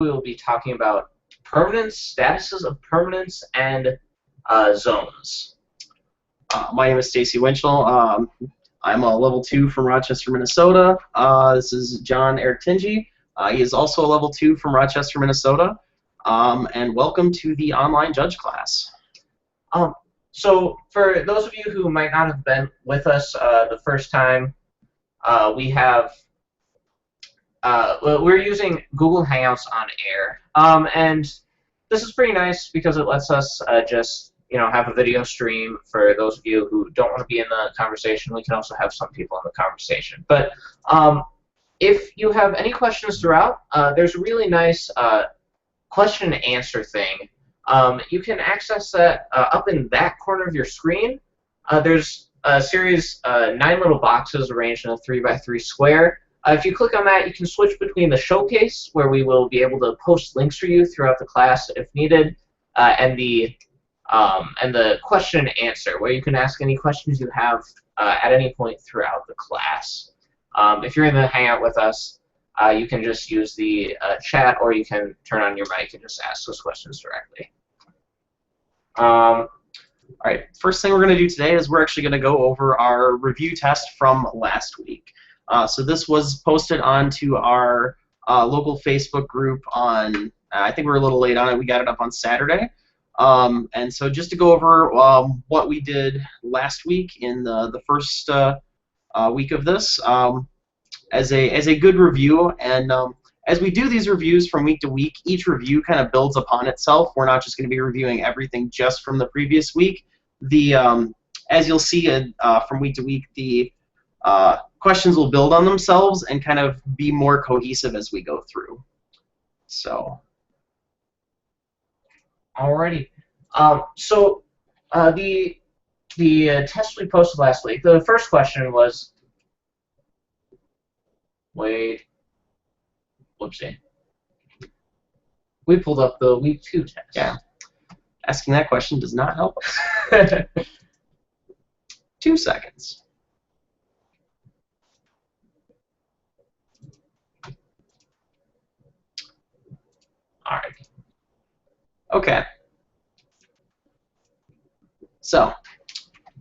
we will be talking about permanence, statuses of permanence, and zones. My name is Stacy Winchell. I'm a level 2 from Rochester, Minnesota. This is John Eric Tingy. He is also a level 2 from Rochester, Minnesota. And welcome to the online judge class. So for those of you who might not have been with us the first time, we're using Google Hangouts on air, and this is pretty nice because it lets us just have a video stream. For those of you who don't want to be in the conversation, we can also have some people in the conversation. But if you have any questions throughout, there's a really nice question and answer thing. You can access that up in that corner of your screen. There's a series 9 little boxes arranged in a 3x3 square. If you click on that, you can switch between the showcase, where we will be able to post links for you throughout the class if needed, and the question and answer, where you can ask any questions you have at any point throughout the class. If you're in the Hangout with us, you can just use the chat, or you can turn on your mic and just ask those questions directly. All right, first thing we're going to do today is we're actually going to go over our review test from last week. So this was posted onto our local Facebook group on, I think we were a little late on it, we got it up on Saturday. And so just to go over what we did last week in the first week of this as a good review, and as we do these reviews from week to week, each review kind of builds upon itself. We're not just going to be reviewing everything just from the previous week. As you'll see from week to week, the questions will build on themselves and kind of be more cohesive as we go through. So, alrighty. So the test we posted last week, the first question was, whoopsie. We pulled up the week 2 test. Yeah. Asking that question does not help us. 2 seconds. All right. Okay. So,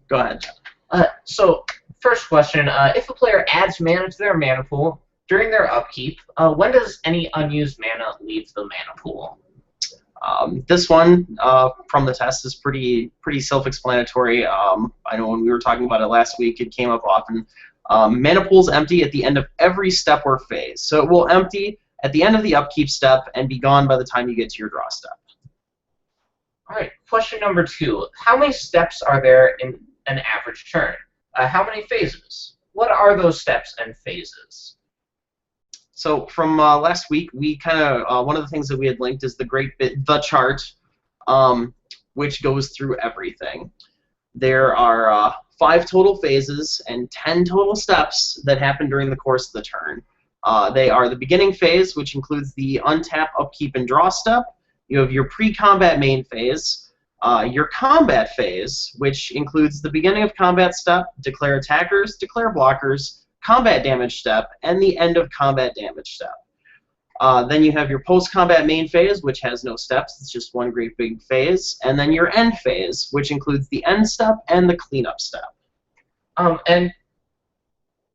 go ahead. So, first question: if a player adds mana to their mana pool during their upkeep, when does any unused mana leave the mana pool? This one from the test is pretty self-explanatory. I know when we were talking about it last week, it came up often. Mana pool's empty at the end of every step or phase, so it will empty at the end of the upkeep step and be gone by the time you get to your draw step. All right. Question number 2: how many steps are there in an average turn? How many phases? What are those steps and phases? So from last week, we kind of one of the things that we had linked is the chart, which goes through everything. There are 5 total phases and 10 total steps that happen during the course of the turn. They are the beginning phase, which includes the untap, upkeep, and draw step. You have your pre-combat main phase, your combat phase, which includes the beginning of combat step, declare attackers, declare blockers, combat damage step, and the end of combat damage step. Then you have your post-combat main phase, which has no steps. It's just one great big phase. And then your end phase, which includes the end step and the cleanup step. And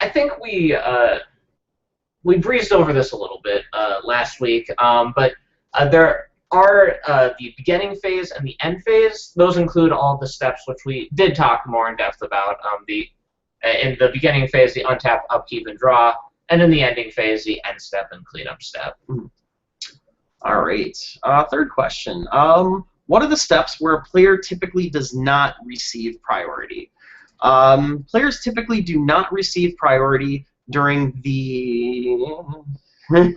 I think we breezed over this a little bit last week, but there are the beginning phase and the end phase. Those include all the steps, which we did talk more in depth about. In the beginning phase, the untap, upkeep, and draw, and in the ending phase, the end step and cleanup step. All right. Third question. What are the steps where a player typically does not receive priority? Players typically do not receive priority during the...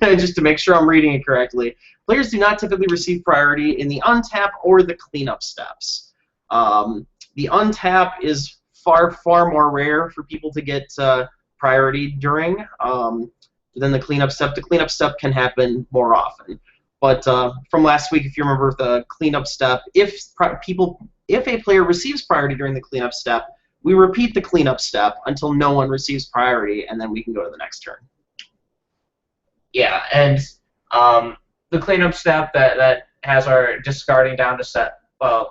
just to make sure I'm reading it correctly. Players do not typically receive priority in the untap or the cleanup steps. The untap is far more rare for people to get priority during than the cleanup step. The cleanup step can happen more often. But from last week, if you remember the cleanup step, if a player receives priority during the cleanup step, we repeat the cleanup step until no one receives priority, and then we can go to the next turn. Yeah, and the cleanup step that has our discarding down to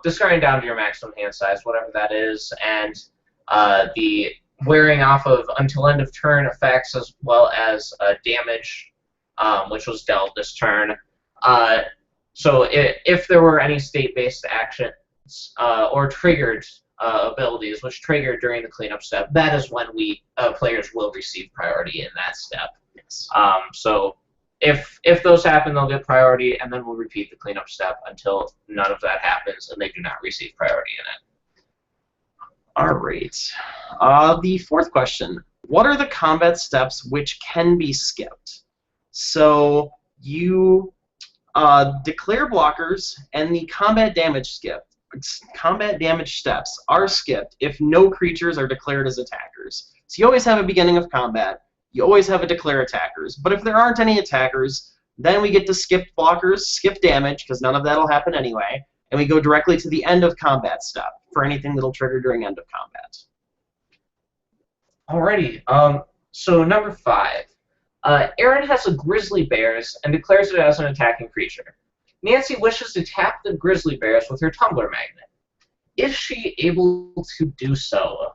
discarding down to your maximum hand size, whatever that is, and the wearing off of until end of turn effects as well as damage, which was dealt this turn. Uh, so if there were any state-based actions or triggered abilities which trigger during the cleanup step, that is when players will receive priority in that step. Yes. So if those happen, they'll get priority, and then we'll repeat the cleanup step until none of that happens and they do not receive priority in it. All right. The fourth question: what are the combat steps which can be skipped? So you declare blockers, and the combat damage steps are skipped if no creatures are declared as attackers. So you always have a beginning of combat. You always have a declare attackers. But if there aren't any attackers, then we get to skip blockers, skip damage, because none of that will happen anyway, and we go directly to the end of combat step for anything that'll trigger during end of combat. Alrighty. So number 5. Aaron has a grizzly bears and declares it as an attacking creature. Nancy wishes to tap the grizzly bears with her tumbler magnet. Is she able to do so?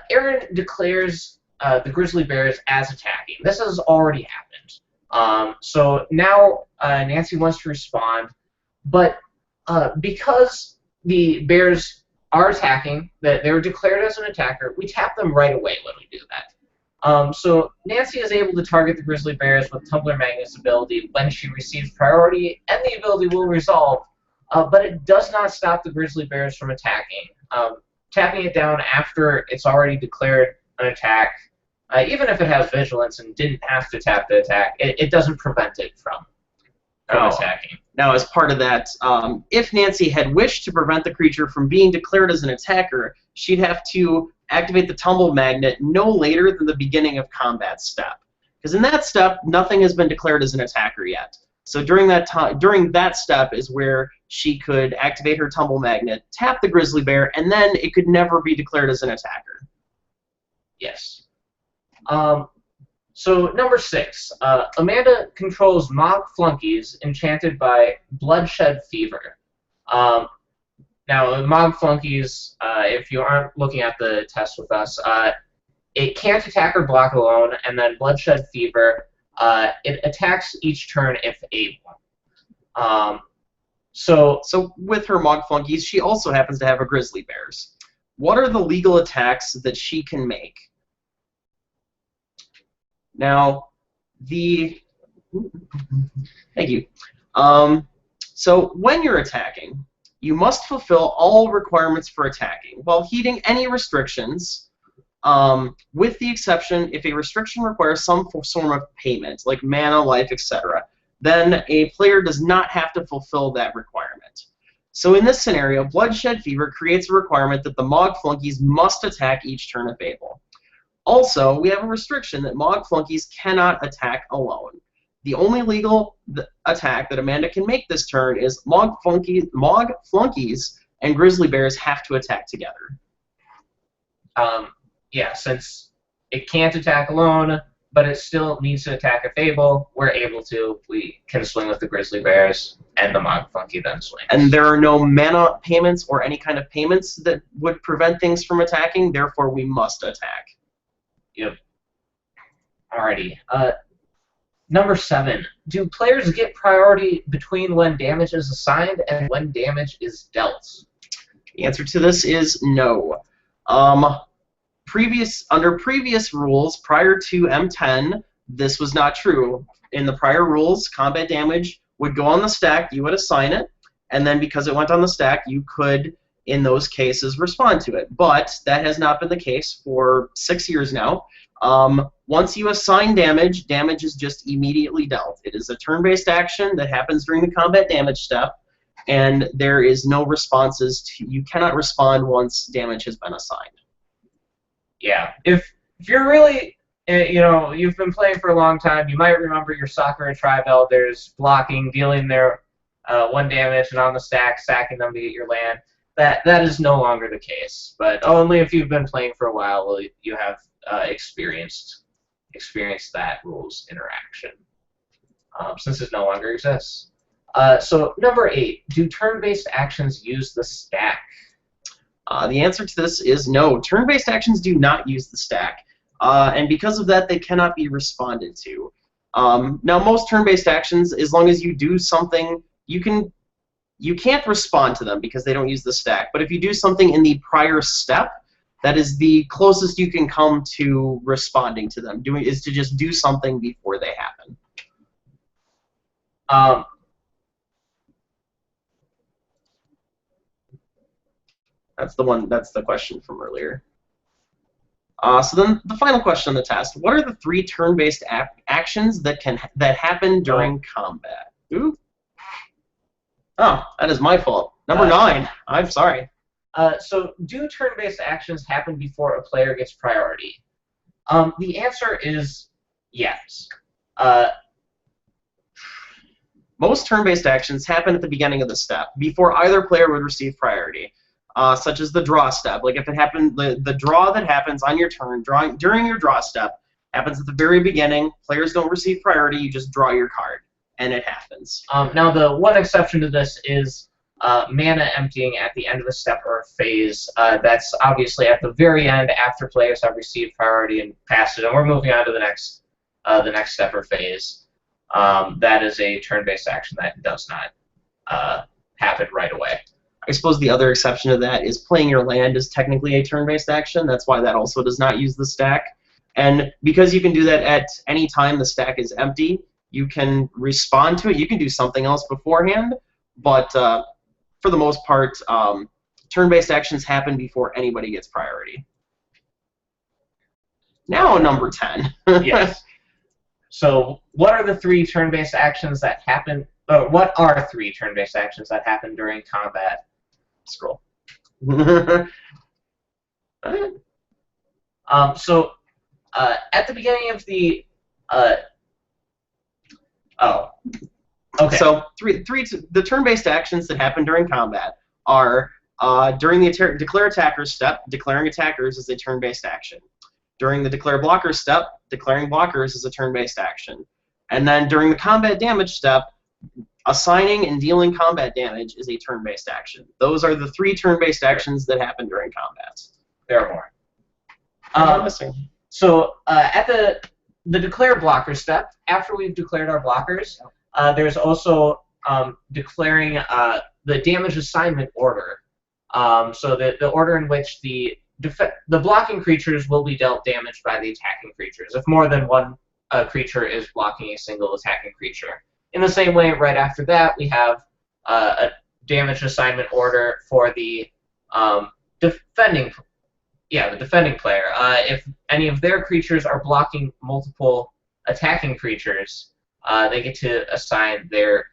Aaron declares the grizzly bears as attacking. This has already happened. So now Nancy wants to respond, but because the bears are attacking, that they were declared as an attacker, we tap them right away when we do that. So Nancy is able to target the grizzly bears with Tumbler Magnet's ability when she receives priority, and the ability will resolve, but it does not stop the grizzly bears from attacking. Tapping it down after it's already declared an attack, even if it has vigilance and didn't have to tap the attack, it doesn't prevent it from attacking. Now, as part of that, if Nancy had wished to prevent the creature from being declared as an attacker, she'd have to activate the Tumble Magnet no later than the beginning of combat step. Because in that step, nothing has been declared as an attacker yet. So during that step is where she could activate her Tumble Magnet, tap the grizzly bear, and then it could never be declared as an attacker. Yes. So number 6, Amanda controls mob flunkies enchanted by Bloodshed Fever. Now, mob flunkies, if you aren't looking at the test with us, it can't attack or block alone, and then Bloodshed Fever, it attacks each turn if able. So with her mob flunkies, she also happens to have a grizzly bears. What are the legal attacks that she can make? Now, thank you. So when you're attacking, you must fulfill all requirements for attacking while heeding any restrictions, with the exception if a restriction requires some form of payment, like mana, life, etc. Then a player does not have to fulfill that requirement. So in this scenario, Bloodshed Fever creates a requirement that the Mog Flunkies must attack each turn if able. Also, we have a restriction that Mog Flunkies cannot attack alone. The only legal attack that Amanda can make this turn is Mog Flunkies and Grizzly Bears have to attack together. Yeah, since it can't attack alone, but it still needs to attack if able, we're able to. We can swing with the Grizzly Bears, and the Mog Flunky then swings. And there are no mana payments or any kind of payments that would prevent things from attacking, therefore we must attack. Yep. Alrighty. Number 7. Do players get priority between when damage is assigned and when damage is dealt? The answer to this is no. Under previous rules, prior to M10, this was not true. In the prior rules, combat damage would go on the stack, you would assign it, and then because it went on the stack, you could, in those cases, respond to it. But that has not been the case for 6 years now. Once you assign damage, damage is just immediately dealt. It is a turn-based action that happens during the combat damage step, and there is no responses you cannot respond once damage has been assigned. Yeah, if you're really, you've been playing for a long time, you might remember your Sakura Tribe Elders blocking, dealing their 1 damage, and on the stack, sacking them to get your land. That is no longer the case, but only if you've been playing for a while will you have experienced experience that rules interaction, since it no longer exists. So number 8, do turn-based actions use the stack? The answer to this is no. Turn-based actions do not use the stack, and because of that, they cannot be responded to. Now, most turn-based actions, as long as you do something, you can't respond to them because they don't use the stack. But if you do something in the prior step, that is the closest you can come to responding to them. Is to just do something before they happen. That's the question from earlier. So then the final question on the test: what are the 3 turn-based actions that happen during combat? Ooh. Oh, that is my fault. Number 9. I'm sorry. So do turn-based actions happen before a player gets priority? The answer is yes. Most turn-based actions happen at the beginning of the step, before either player would receive priority, such as the draw step. Like if it happened, the draw that happens on your turn, during your draw step, happens at the very beginning. Players don't receive priority, you just draw your card, and it happens. Now the one exception to this is mana emptying at the end of a step or a phase. That's obviously at the very end after players have received priority and passed it, and we're moving on to the next step or phase. That is a turn-based action that does not happen right away. I suppose the other exception to that is playing your land is technically a turn-based action. That's why that also does not use the stack. And because you can do that at any time the stack is empty, you can respond to it. You can do something else beforehand, but for the most part, turn-based actions happen before anybody gets priority. Now, number 10. Yes. So, what are the 3 turn-based actions that happen? What are 3 turn-based actions that happen during combat? Scroll. So, at the beginning of the okay. So the turn-based actions that happen during combat are during the declare attackers step, declaring attackers is a turn-based action. During the declare blockers step, declaring blockers is a turn-based action. And then during the combat damage step, assigning and dealing combat damage is a turn-based action. Those are the 3 turn-based actions that happen during combat. There are more. So at the declare blocker step, after we've declared our blockers, there's also declaring the damage assignment order. So the order in which the blocking creatures will be dealt damage by the attacking creatures if more than one creature is blocking a single attacking creature. In the same way, right after that, we have a damage assignment order for the defending player. If any of their creatures are blocking multiple attacking creatures, they get to assign the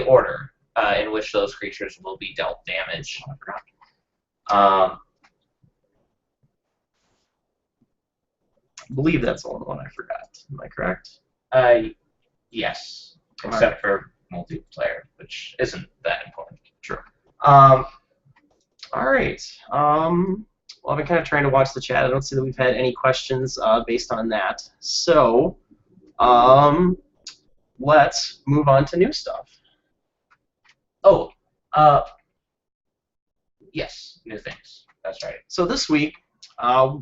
order in which those creatures will be dealt damage. I believe that's the only one I forgot. Am I correct? Yes, except for multiplayer, which isn't that important. True. All right. Well, I've been kind of trying to watch the chat. I don't see that we've had any questions based on that. So, let's move on to new stuff. Oh, yes, new things. That's right. So this week,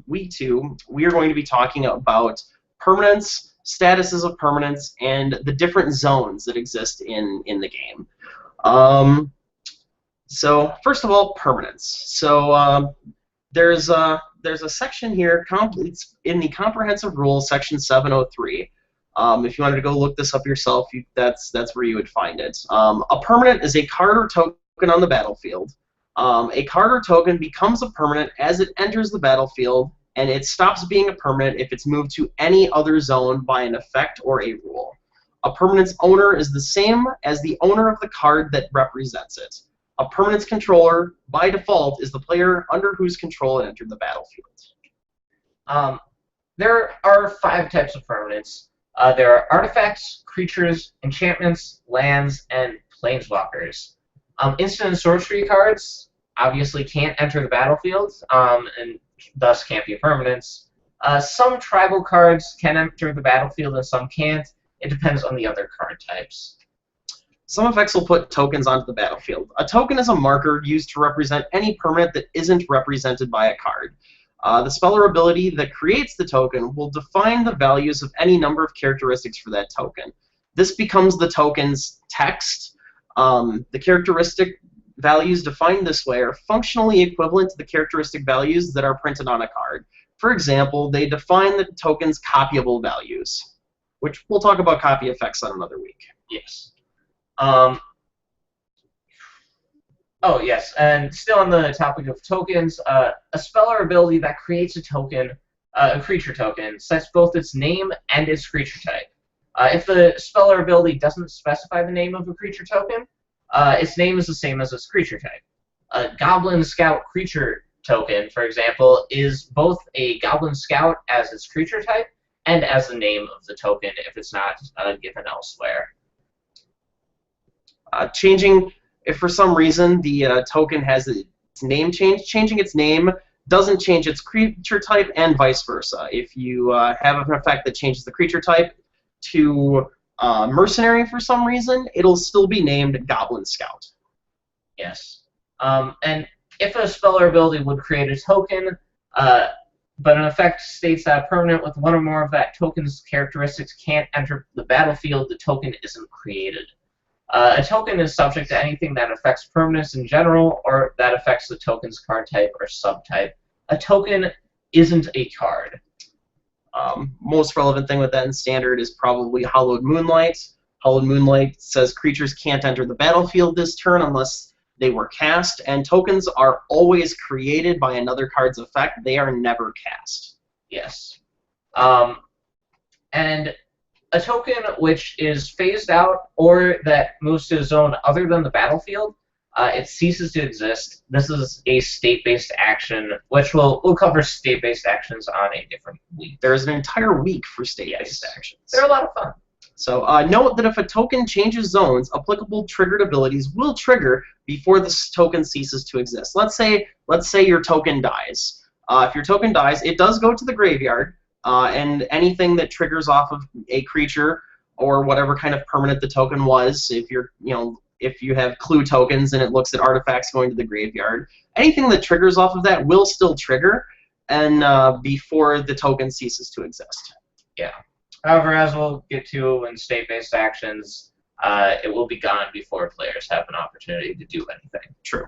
week 2, we are going to be talking about permanence, statuses of permanence, and the different zones that exist in the game. So first of all, permanence. So there's a section here it's in the comprehensive rules, section 703. If you wanted to go look this up yourself, that's where you would find it. A permanent is a card or token on the battlefield. A card or token becomes a permanent as it enters the battlefield, and it stops being a permanent if it's moved to any other zone by an effect or a rule. A permanent's owner is the same as the owner of the card that represents it. A permanent's controller, by default, is the player under whose control it entered the battlefield. There are 5 types of permanents. There are artifacts, creatures, enchantments, lands, and planeswalkers. Instant and sorcery cards obviously can't enter the battlefield, and thus can't be permanents. Some tribal cards can enter the battlefield and some can't. It depends on the other card types. Some effects will put tokens onto the battlefield. A token is a marker used to represent any permanent that isn't represented by a card. The speller ability that creates the token will define the values of any number of characteristics for that token. This becomes the token's text. The characteristic values defined this way are functionally equivalent to the characteristic values that are printed on a card. For example, they define the token's copyable values, which we'll talk about copy effects on another week. Yes. Oh, yes, and still on the topic of tokens, a speller ability that creates a token, a creature token, sets both its name and its creature type. If the speller ability doesn't specify the name of a creature token, its name is the same as its creature type. A Goblin Scout creature token, for example, is both a Goblin Scout as its creature type and as the name of the token if it's not given elsewhere. If for some reason the token has its name changed, changing its name doesn't change its creature type, and vice versa. If you have an effect that changes the creature type to Mercenary for some reason, it'll still be named Goblin Scout. Yes. And if a speller ability would create a token, but an effect states that a permanent with one or more of that token's characteristics can't enter the battlefield, the token isn't created. A token is subject to anything that affects permanence in general or that affects the token's card type or subtype. A token isn't a card. Most relevant thing with that in Standard is probably Hallowed Moonlight. Hallowed Moonlight says creatures can't enter the battlefield this turn unless they were cast, and tokens are always created by another card's effect. They are never cast. Yes. And a token which is phased out or that moves to a zone other than the battlefield, it ceases to exist. This is a state-based action, which we'll cover state-based actions on a different week. There is an entire week for state-based actions. They're a lot of fun. So note that if a token changes zones, applicable triggered abilities will trigger before this token ceases to exist. Let's say your token dies. If your token dies, it does go to the graveyard. And anything that triggers off of a creature or whatever kind of permanent the token was, if you have clue tokens and it looks at artifacts going to the graveyard, anything that triggers off of that will still trigger, and before the token ceases to exist. Yeah. However, as we'll get to in state-based actions, it will be gone before players have an opportunity to do anything. True.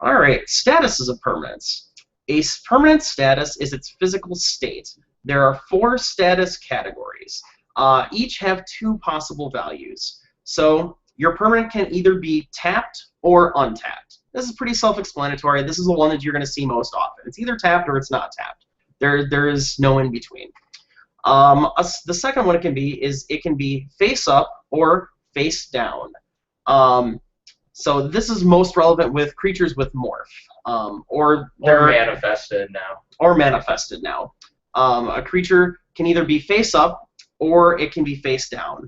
All right. Statuses of permanence. A permanent status is its physical state. There are 4 status categories. Each have 2 possible values. So your permanent can either be tapped or untapped. This is pretty self-explanatory. This is the one that you're going to see most often. It's either tapped or it's not tapped. There is no in between. The second one it can be face up or face down. So this is most relevant with creatures with morph. Or manifested now. Or manifested now. A creature can either be face up or it can be face down.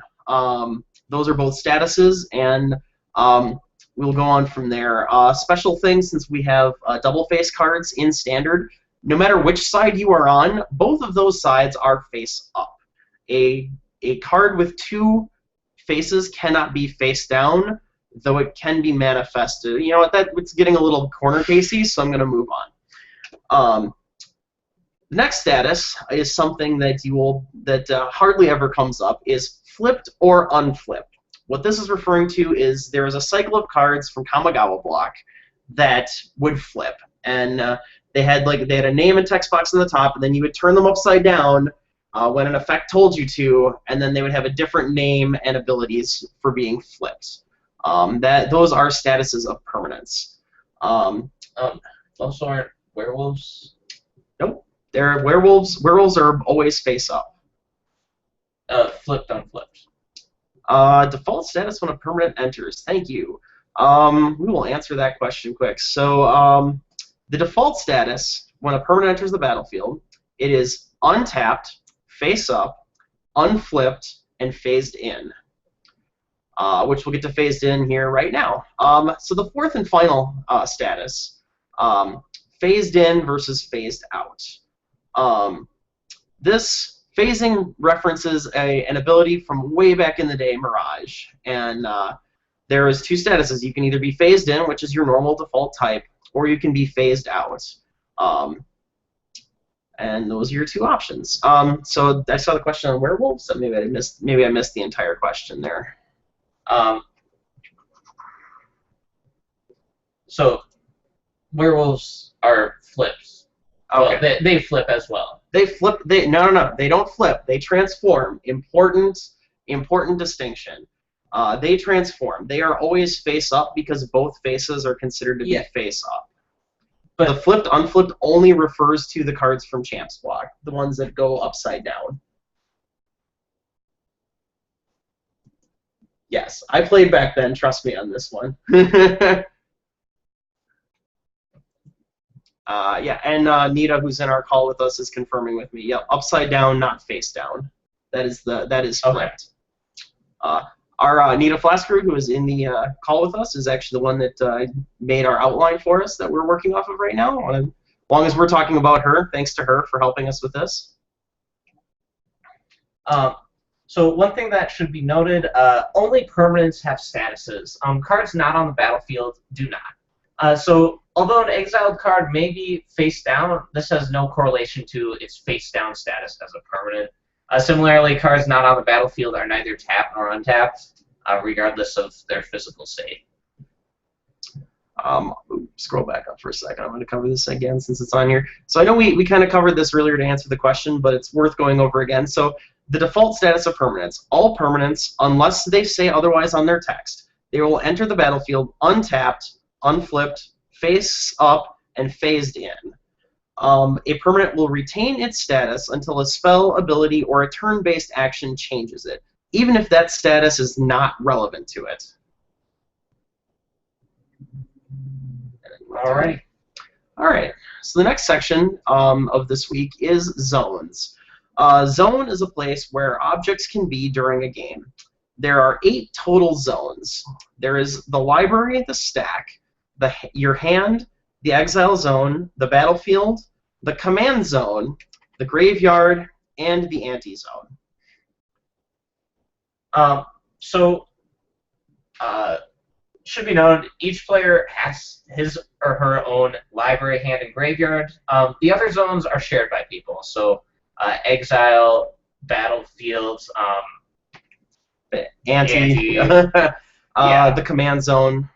Those are both statuses, and we'll go on from there. Special things, since we have double face cards in Standard, no matter which side you are on, both of those sides are face up. A card with 2 faces cannot be face down, though it can be manifested. You know what? It's getting a little corner casey, so I'm going to move on. The next status is something that hardly ever comes up, is flipped or unflipped. What this is referring to is there is a cycle of cards from Kamigawa block that would flip, and they had a name and text box on the top, and then you would turn them upside down when an effect told you to, and then they would have a different name and abilities for being flipped. Those are statuses of permanence. Those aren't werewolves? Nope. They're werewolves. Werewolves are always face up. Flipped, unflipped. Default status when a permanent enters. Thank you. We will answer that question quick. So the default status when a permanent enters the battlefield, it is untapped, face up, unflipped, and phased in. Which we'll get to phased in here right now. So the fourth and final status, phased in versus phased out. This phasing references an ability from way back in the day, Mirage, and there is two statuses. You can either be phased in, which is your normal default type, or you can be phased out. And those are your two options. So I saw the question on werewolves, so maybe I missed the entire question there. So werewolves are flips. Okay. Well, they flip as well. They flip. No. They don't flip. They transform. Important distinction. They transform. They are always face up because both faces are considered to be face up. But the flipped, unflipped only refers to the cards from Champ's Block, the ones that go upside down. Yes, I played back then. Trust me on this one. Yeah, and Nita, who's in our call with us, is confirming with me. Yep, upside down, not face down. That is flipped. Okay. Our Nita Flasker, who is in the call with us, is actually the one that made our outline for us that we're working off of right now. As long as we're talking about her, thanks to her for helping us with this. So one thing that should be noted, only permanents have statuses. Cards not on the battlefield do not. So although an exiled card may be face down, this has no correlation to its face down status as a permanent. Similarly, cards not on the battlefield are neither tapped nor untapped, regardless of their physical state. Scroll back up for a second. I'm going to cover this again since it's on here. So I know we kind of covered this earlier to answer the question, but it's worth going over again. So the default status of permanents. All permanents, unless they say otherwise on their text, they will enter the battlefield untapped, unflipped, face up, and phased in. A permanent will retain its status until a spell, ability, or a turn-based action changes it, even if that status is not relevant to it. Alright. Alright, so the next section of this week is zones. Zone is a place where objects can be during a game. There are 8 total zones. There is the library, the stack, your hand, the exile zone, the battlefield, the command zone, the graveyard, and the anti-zone. Should be noted, each player has his or her own library, hand, and graveyard. The other zones are shared by people, so exile, battlefield, anti. Yeah. The command zone.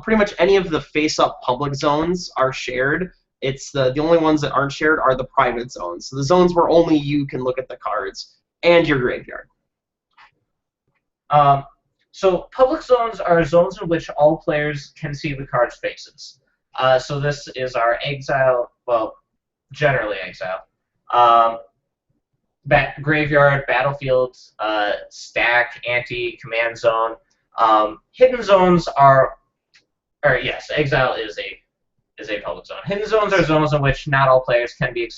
Pretty much any of the face-up public zones are shared. It's the only ones that aren't shared are the private zones. So the zones where only you can look at the cards and your graveyard. So public zones are zones in which all players can see the card's faces. So this is our exile, well, generally exile. Graveyard, battlefield, stack, anti, command zone. Hidden zones are, or yes, exile is a public zone. Hidden zones are zones in which not all players can be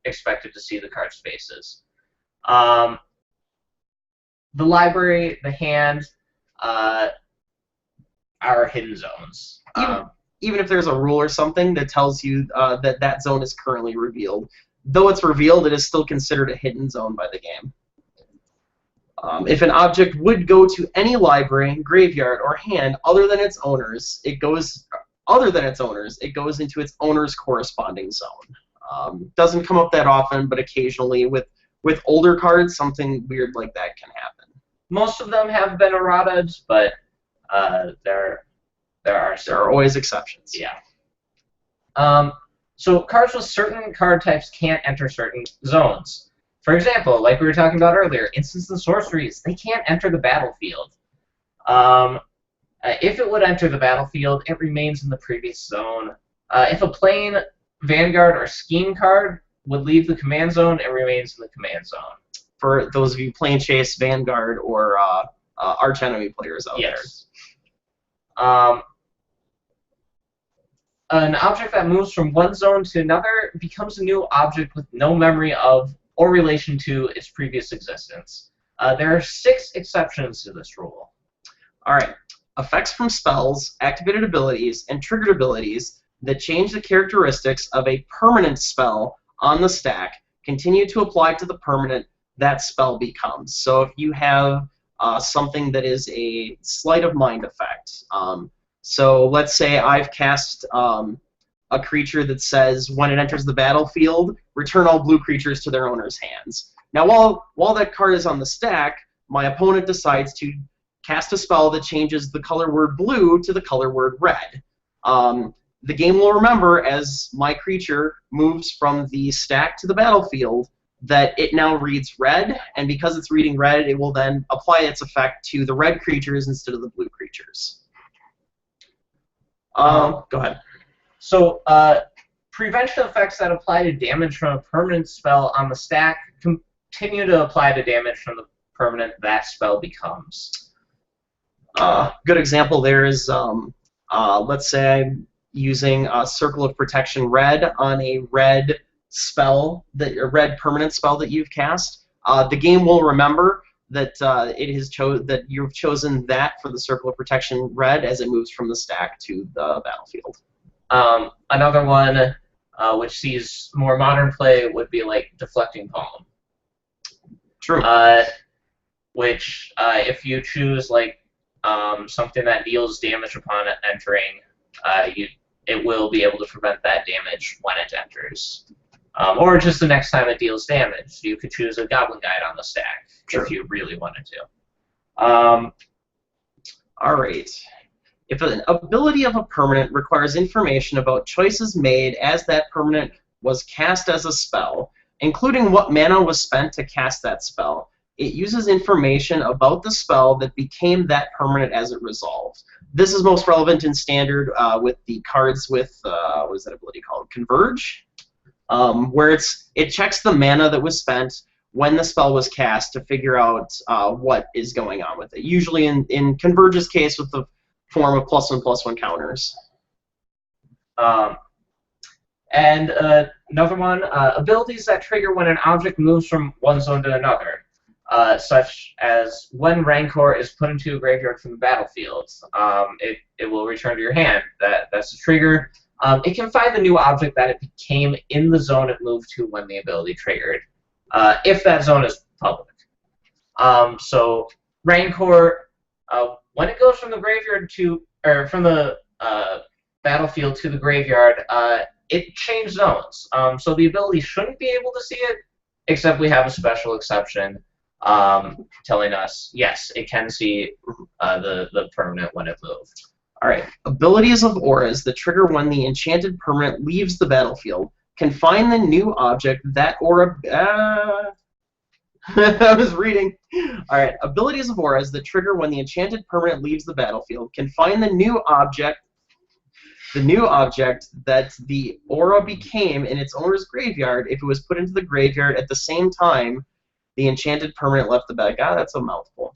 expected to see the card's faces. The library, the hand, are hidden zones. Even if there's a rule or something that tells you that zone is currently revealed. Though it's revealed, it is still considered a hidden zone by the game. If an object would go to any library, graveyard, or hand other than its owners, it goes into its owner's corresponding zone. Doesn't come up that often, but occasionally with older cards, something weird like that can happen. Most of them have been errataed, but there are always exceptions. Yeah. So cards with certain card types can't enter certain zones. For example, like we were talking about earlier, instants and sorceries, they can't enter the battlefield. If it would enter the battlefield, it remains in the previous zone. If a plain Vanguard or Scheme card would leave the command zone, it remains in the command zone. For those of you playing Chase, Vanguard, or Arch Enemy players out there. An object that moves from one zone to another becomes a new object with no memory of or relation to its previous existence. There are 6 exceptions to this rule. Alright. Effects from spells, activated abilities, and triggered abilities that change the characteristics of a permanent spell on the stack continue to apply to the permanent that spell becomes. So if you have something that is a sleight of mind effect, so let's say I've cast a creature that says when it enters the battlefield, return all blue creatures to their owner's hands. Now, while that card is on the stack, my opponent decides to cast a spell that changes the color word blue to the color word red. The game will remember as my creature moves from the stack to the battlefield that it now reads red, and because it's reading red, it will then apply its effect to the red creatures instead of the blue creatures. Go ahead. So, prevention effects that apply to damage from a permanent spell on the stack continue to apply to damage from the permanent that spell becomes. Good example there is, let's say I'm using a Circle of Protection red on a red spell, a red permanent spell that you've cast. The game will remember that that you've chosen that for the Circle of Protection red as it moves from the stack to the battlefield. Another one which sees more modern play would be like Deflecting Palm. True. Which, if you choose like something that deals damage upon it entering, it will be able to prevent that damage when it enters. Or just the next time it deals damage. You could choose a Goblin Guide on the stack if you really wanted to. All right. If an ability of a permanent requires information about choices made as that permanent was cast as a spell, including what mana was spent to cast that spell, it uses information about the spell that became that permanent as it resolved. This is most relevant in Standard with the cards with, what is that ability called? Converge? Where it checks the mana that was spent when the spell was cast to figure out what is going on with it. Usually in Converge's case with the form of +1/+1 counters. And another one, abilities that trigger when an object moves from one zone to another, such as when Rancor is put into a graveyard from the battlefield, it will return to your hand. That's the trigger. It can find the new object that it became in the zone it moved to when the ability triggered, if that zone is public. So Rancor, when it goes from the graveyard or from the battlefield to the graveyard, it changed zones. So the ability shouldn't be able to see it, except we have a special exception telling us, yes, it can see the permanent when it moved. All right. Abilities of auras that trigger when the enchanted permanent leaves the battlefield can find the new object that aura... I was reading. All right. Abilities of auras that trigger when the enchanted permanent leaves the battlefield can find the new object that the aura became in its owner's graveyard if it was put into the graveyard at the same time the enchanted permanent left the bag. Ah, that's a mouthful.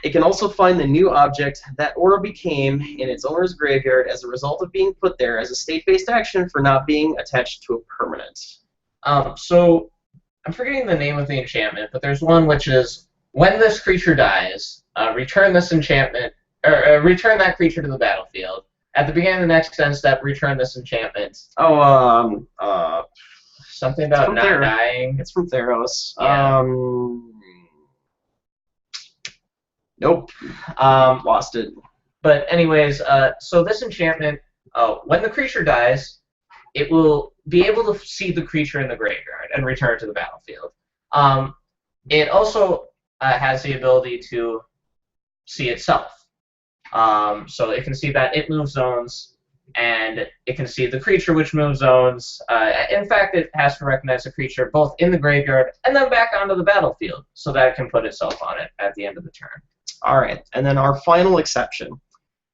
It can also find the new object that aura became in its owner's graveyard as a result of being put there as a state-based action for not being attached to a permanent. So I'm forgetting the name of the enchantment, but there's one which is when this creature dies, return this enchantment, or return that creature to the battlefield. At the beginning of the next end step, return this enchantment. Something about not dying. It's from Theros. Yeah. Nope. Lost it. But anyways, so this enchantment, when the creature dies, it will be able to see the creature in the graveyard and return to the battlefield. It also has the ability to see itself. So it can see that it moves zones, and it can see the creature which moves zones. In fact, it has to recognize the creature both in the graveyard and then back onto the battlefield, so that it can put itself on it at the end of the turn. All right, and then our final exception.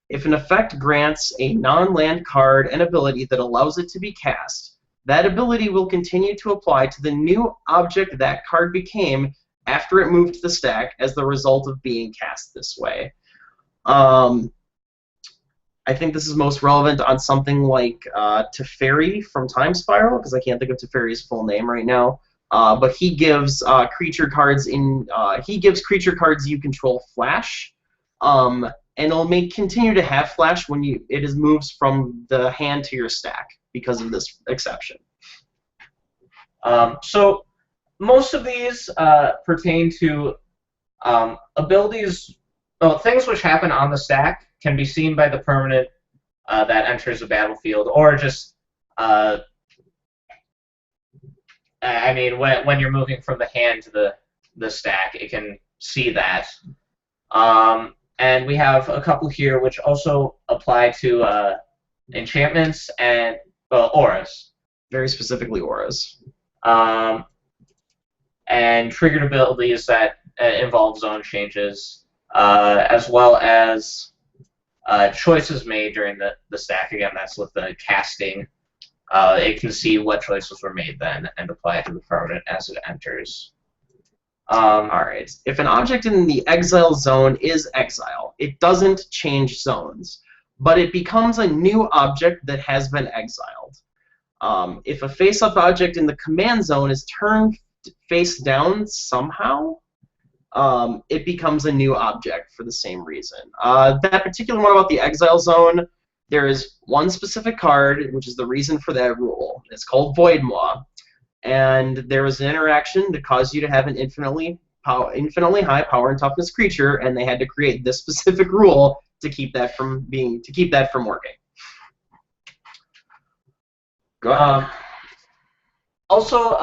If an effect grants a non-land card an ability that allows it to be cast, that ability will continue to apply to the new object that card became after it moved to the stack as the result of being cast this way. I think this is most relevant on something like Teferi from Time Spiral, because I can't think of Teferi's full name right now. But he gives creature cards creature cards you control flash, and it'll continue to have flash when it moves from the hand to your stack because of this exception. So most of these pertain to abilities, well, things which happen on the stack can be seen by the permanent that enters the battlefield, or just, I mean, when you're moving from the hand to the stack, it can see that. And we have a couple here which also apply to enchantments and, well, auras. Very specifically auras. Um, and triggered abilities that involve zone changes, as well as choices made during the stack. Again, that's with the casting. It can see what choices were made then and apply it to the permanent as it enters. Alright. If an object in the exile zone is exile, it doesn't change zones, but it becomes a new object that has been exiled. If a face-up object in the command zone is turned face down somehow, it becomes a new object for the same reason. That particular one about the exile zone, there is one specific card, which is the reason for that rule. It's called Void Maw. And there was an interaction that caused you to have an infinitely high power and toughness creature, and they had to create this specific rule to keep that from working. Go ahead. Also,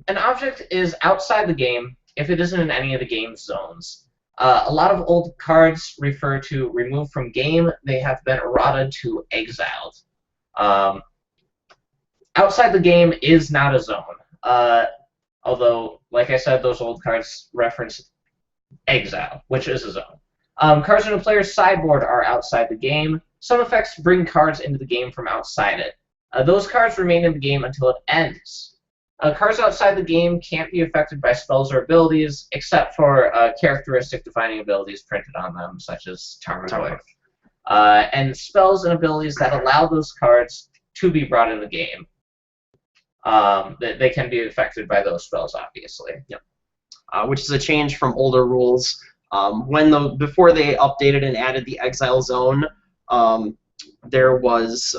an object is outside the game if it isn't in any of the game's zones. A lot of old cards refer to removed from game. They have been errata to exiled. Outside the game is not a zone. Although, like I said, those old cards reference exile, which is a zone. Cards in a player's sideboard are outside the game. Some effects bring cards into the game from outside it. Those cards remain in the game until it ends. Cards outside the game can't be affected by spells or abilities, except for characteristic-defining abilities printed on them, such as Tarmogoyf. And spells and abilities that allow those cards to be brought in the game. They can be affected by those spells, obviously. Yep. Which is a change from older rules. Before they updated and added the exile zone, there was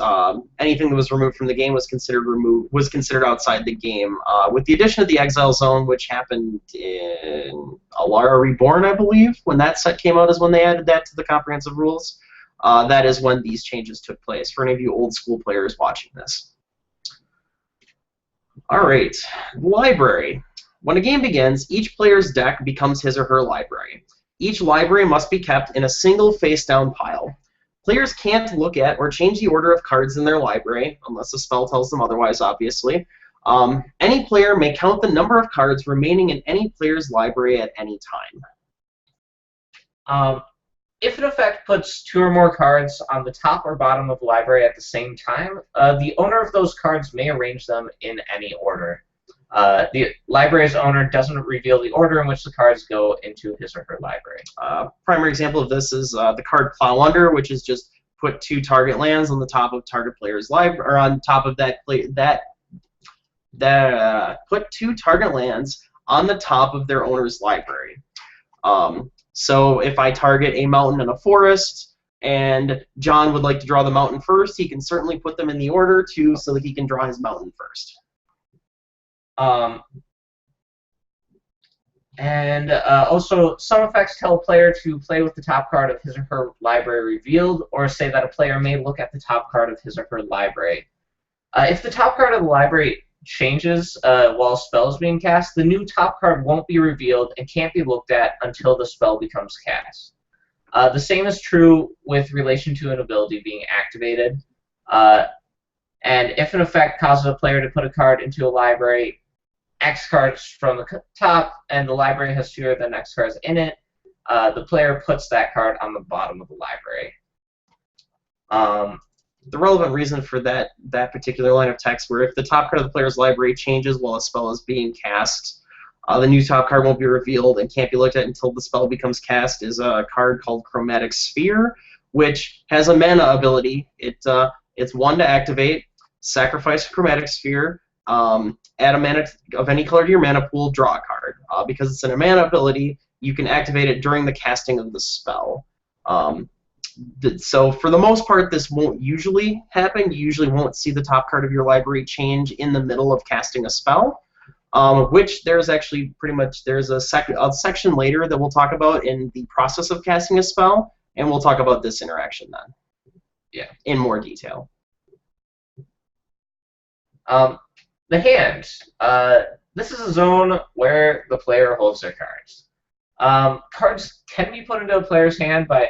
anything that was removed from the game was considered outside the game. With the addition of the exile zone, which happened in Alara Reborn, I believe, when that set came out, is when they added that to the comprehensive rules. That is when these changes took place. For any of you old school players watching this. Alright, library. When a game begins, each player's deck becomes his or her library. Each library must be kept in a single face-down pile. Players can't look at or change the order of cards in their library, unless a spell tells them otherwise, obviously. Any player may count the number of cards remaining in any player's library at any time. If an effect puts 2 or more cards on the top or bottom of the library at the same time, the owner of those cards may arrange them in any order. The library's owner doesn't reveal the order in which the cards go into his or her library. Primary example of this is the card Plow Under, which is just put 2 target lands on the top of target player's library, or on top of put 2 target lands on the top of their owner's library. So if I target a mountain and a forest, and John would like to draw the mountain first, he can certainly put them in the order too, so that he can draw his mountain first. Also, some effects tell a player to play with the top card of his or her library revealed, or say that a player may look at the top card of his or her library. If the top card of the library changes while a spell is being cast, the new top card won't be revealed and can't be looked at until the spell becomes cast. The same is true with relation to an ability being activated. And if an effect causes a player to put a card into a library, X cards from the top, and the library has fewer than X cards in it, the player puts that card on the bottom of the library. The relevant reason for that particular line of text, where if the top card of the player's library changes while a spell is being cast, the new top card won't be revealed and can't be looked at until the spell becomes cast, is a card called Chromatic Sphere, which has a mana ability. It's 1 to activate, sacrifice a Chromatic Sphere, add a mana of any color to your mana pool, draw a card. Because it's a mana ability, you can activate it during the casting of the spell. So for the most part, this won't usually happen. You usually won't see the top card of your library change in the middle of casting a spell. Which there's actually there's a section later that we'll talk about in the process of casting a spell, and we'll talk about this interaction then. Yeah. In more detail. The hand. This is a zone where the player holds their cards. Cards can be put into a player's hand by...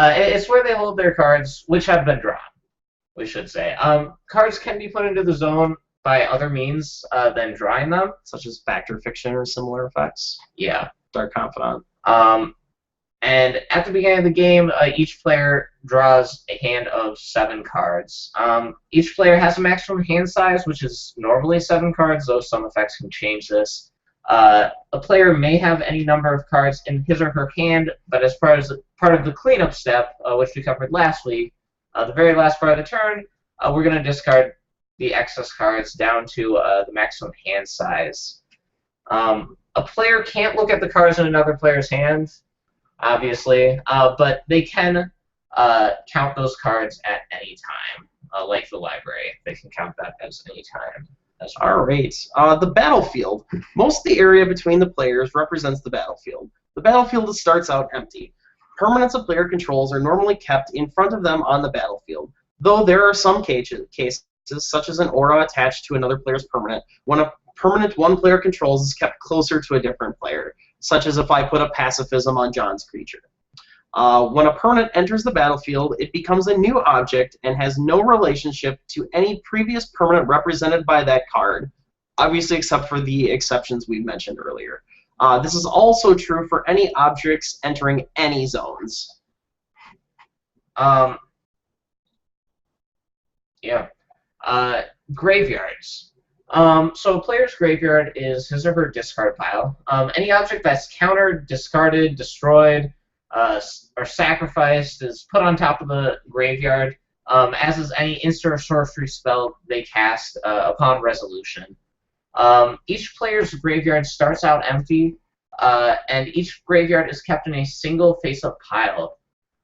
it's where they hold their cards, which have been drawn, we should say. Cards can be put into the zone by other means than drawing them. Such as Factor Fiction or similar effects. Yeah. Dark Confidant. And at the beginning of the game, each player draws a hand of 7 cards. Each player has a maximum hand size, which is normally 7 cards, though some effects can change this. A player may have any number of cards in his or her hand, but as part of the cleanup step, which we covered last week, the very last part of the turn, we're going to discard the excess cards down to the maximum hand size. A player can't look at the cards in another player's hand, obviously, but they can count those cards at any time, like the library. They can count that as any time. All right. The battlefield. Most of the area between the players represents the battlefield. The battlefield starts out empty. Permanents a player controls are normally kept in front of them on the battlefield, though there are some cases, such as an aura attached to another player's permanent, when a permanent one player controls is kept closer to a different player, such as if I put a pacifism on John's creature. When a permanent enters the battlefield, it becomes a new object and has no relationship to any previous permanent represented by that card, obviously except for the exceptions we mentioned earlier. This is also true for any objects entering any zones. Graveyards. So a player's graveyard is his or her discard pile. Any object that's countered, discarded, destroyed, or sacrificed is put on top of the graveyard, as is any instant or sorcery spell they cast upon resolution. Each player's graveyard starts out empty, and each graveyard is kept in a single face-up pile.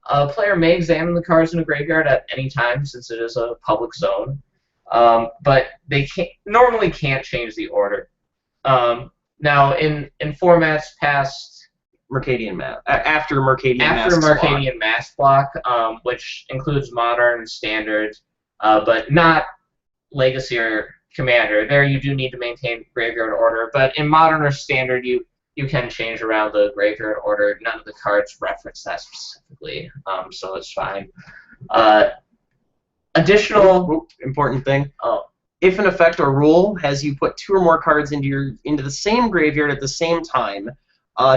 A player may examine the cards in a graveyard at any time, since it is a public zone, but they normally can't change the order. Now, in formats past... After Mercadian Mass Block, which includes Modern, Standard, but not Legacy or Commander. There you do need to maintain graveyard order, but in Modern or Standard you can change around the graveyard order. None of the cards reference that specifically, so it's fine. Additional important thing. If an effect or rule has you put 2 or more cards into the same graveyard at the same time,